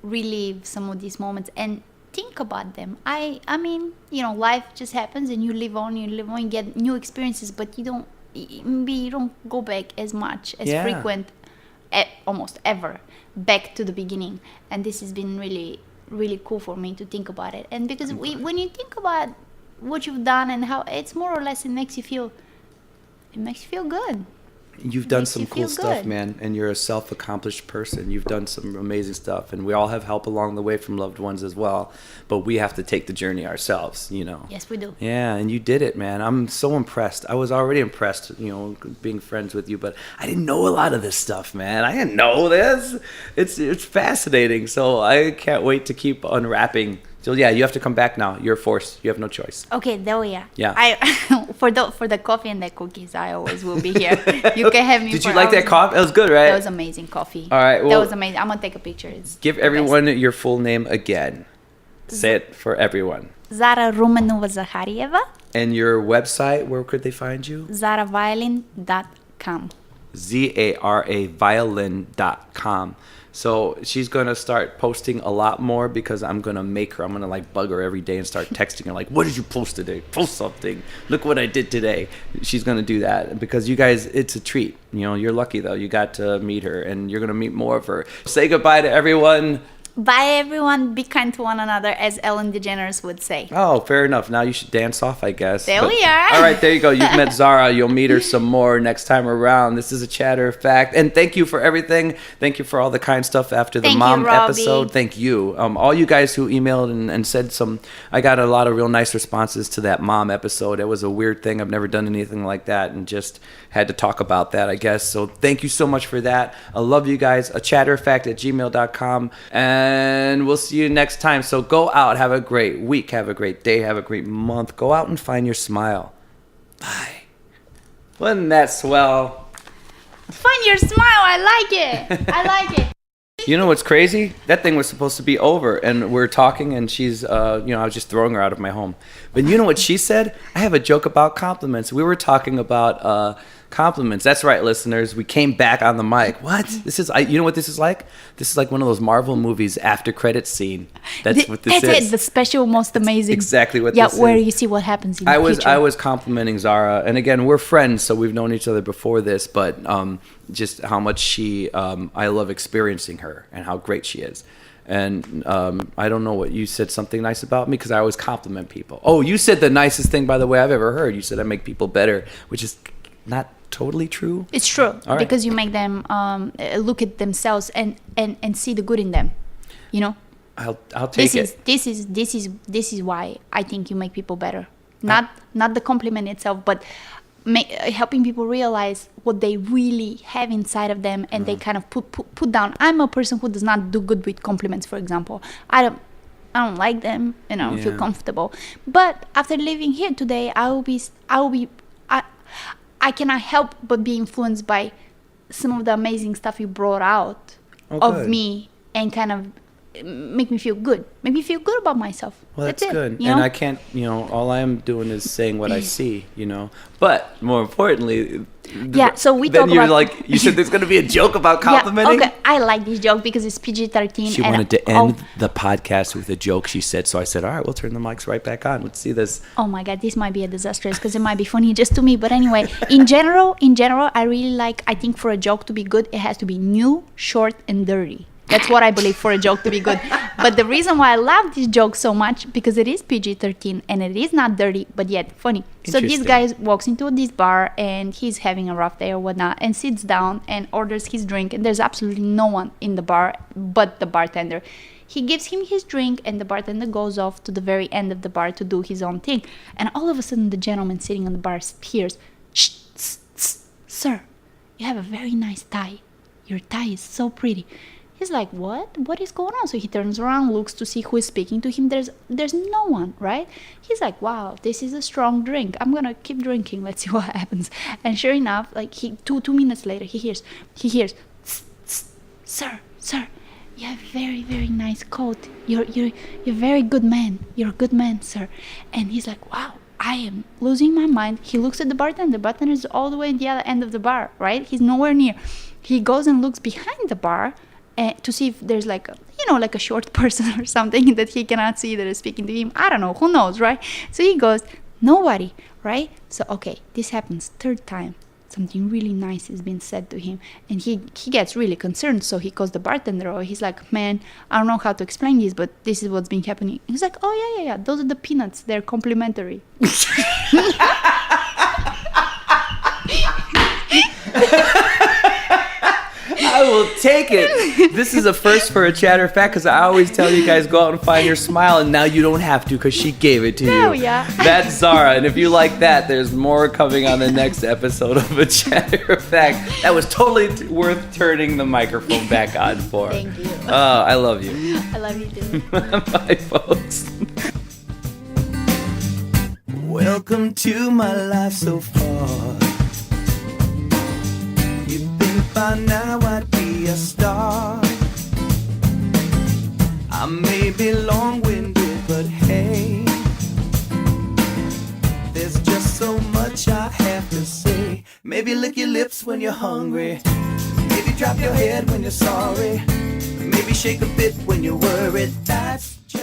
B: relive some of these moments and think about them. I mean, you know, life just happens and you live on, you get new experiences, but you don't go back as much, as frequent, almost ever, back to the beginning. And this has been really, really cool for me to think about it. And because when you think about what you've done and how it's more or less, it makes you feel good.
A: You've done some cool stuff, man, and you're a self-accomplished person. You've done some amazing stuff, and we all have help along the way from loved ones as well, but we have to take the journey ourselves, you know.
B: Yes, we do.
A: Yeah, and you did it, man. I'm so impressed. I was already impressed, you know, being friends with you, but I didn't know a lot of this stuff, man. I didn't know this. It's fascinating, so I can't wait to keep unwrapping. So yeah, you have to come back now. You're forced. You have no choice.
B: Okay, there we are.
A: Yeah.
B: For the coffee and the cookies, I always will be here. You can have me.
A: Did you like that coffee? It was good, right?
B: That was amazing coffee.
A: All right. Well,
B: that was amazing. I'm gonna take a picture.
A: Give everyone your full name again. Say it for everyone.
B: Zara Zaharieva.
A: And your website, where could they find you?
B: ZaraViolin.com.
A: ZARA violin.com. So she's going to start posting a lot more, because I'm going to I'm going to like bug her every day and start texting her like, what did you post today? Post something. Look what I did today. She's going to do that, because you guys, it's a treat. You know, you're lucky though. You got to meet her, and you're going to meet more of her. Say goodbye to everyone.
B: Bye, everyone. Be kind to one another, as Ellen DeGeneres would say.
A: Oh, fair enough. Now you should dance off, I guess.
B: There we are.
A: All right, there you go. You've met Zara. You'll meet her some more next time around. This is a Chatter of Fact. And thank you for everything. Thank you for all the kind stuff after the mom episode. Thank you. All you guys who emailed and said I got a lot of real nice responses to that mom episode. It was a weird thing. I've never done anything like that, and just had to talk about that, I guess. So thank you so much for that. I love you guys. A chatterfact@gmail.com. And we'll see you next time. So go out, have a great week, have a great day, have a great month. Go out and find your smile. Bye. Wasn't that swell?
B: Find your smile. I like it. I like it.
A: You know what's crazy? That thing was supposed to be over, and we're talking, and she's, I was just throwing her out of my home. But you know what she said? I have a joke about compliments. We were talking about compliments. That's right, listeners. We came back on the mic. What? You know what this is like? This is like one of those Marvel movies after credits scene. That's what this is.
B: That's it. The special, most amazing.
A: Exactly what this is.
B: Yeah, where you see what happens in the future.
A: I was complimenting Zara, and again, we're friends, so we've known each other before this, but just how much I love experiencing her and how great she is. And I don't know what you said, something nice about me, because I always compliment people. Oh, you said the nicest thing, by the way, I've ever heard. You said I make people better, which is not totally true.
B: It's true, because you make them look at themselves and see the good in them. You know.
A: I'll take it.
B: This is why I think you make people better. Not the compliment itself, but helping people realize what they really have inside of them, and they kind of put down. I'm a person who does not do good with compliments, for example. I don't like them, and I don't feel comfortable. But after living here today, I cannot help but be influenced by some of the amazing stuff you brought out of me, and kind of make me feel good about myself.
A: Well, that's good. And I can't, all I am doing is saying what I see, but more importantly,
B: so we
A: then
B: talk
A: you're
B: about,
A: like, you said there's going to be a joke about complimenting.
B: Okay, I like this joke because it's PG-13.
A: She wanted to end the podcast with a joke, she said, so I said, all right, we'll turn the mics right back on. Let's see this.
B: Oh my God, this might be a disaster, because it might be funny just to me, but anyway, in general, I really I think for a joke to be good, it has to be new, short, and dirty. That's what I believe for a joke to be good. But the reason why I love this joke so much, because it is PG-13 and it is not dirty, but yet funny. So this guy walks into this bar and he's having a rough day or whatnot, and sits down and orders his drink, and there's absolutely no one in the bar but the bartender. He gives him his drink, and the bartender goes off to the very end of the bar to do his own thing. And all of a sudden, the gentleman sitting on the bar hears, "Shh, sir, you have a very nice tie. Your tie is so pretty. He's like, what is going on? So he turns around, looks to see who is speaking to him. There's no one, right? He's like, wow, this is a strong drink. I'm gonna keep drinking. Let's see what happens. And sure enough, like two minutes later, he hears, "Tss, tss, sir, you have very, very nice coat. You're a very good man. You're a good man, sir." And he's like, wow, I am losing my mind. He looks at the bartender. The bartender is all the way at the other end of the bar, right? He's nowhere near. He goes and looks behind the bar to see if there's like a short person or something that he cannot see that is speaking to him. I don't know, who knows, right? So he goes, nobody, right? So okay, this happens third time. Something really nice has been said to him, and he gets really concerned. So he calls the bartender, or he's like, man, I don't know how to explain this, but this is what's been happening. And he's like, oh yeah, those are the peanuts, they're complimentary.
A: I will take it. This is a first for a chatter fact, because I always tell you guys, go out and find your smile, and now you don't have to because she gave it to you.
B: Oh, yeah.
A: That's Zara, and if you like that, there's more coming on the next episode of a chatter fact. That was totally worth turning the microphone back on for.
B: Thank you.
A: Oh, I love you.
B: I love you too.
A: Bye, folks. Welcome to my life so far. You'd think by now I'd be a star. I may be long-winded, but hey, there's just so much I have to say. Maybe lick your lips when you're hungry. Maybe drop your head when you're sorry. Maybe shake a bit when you're worried. That's just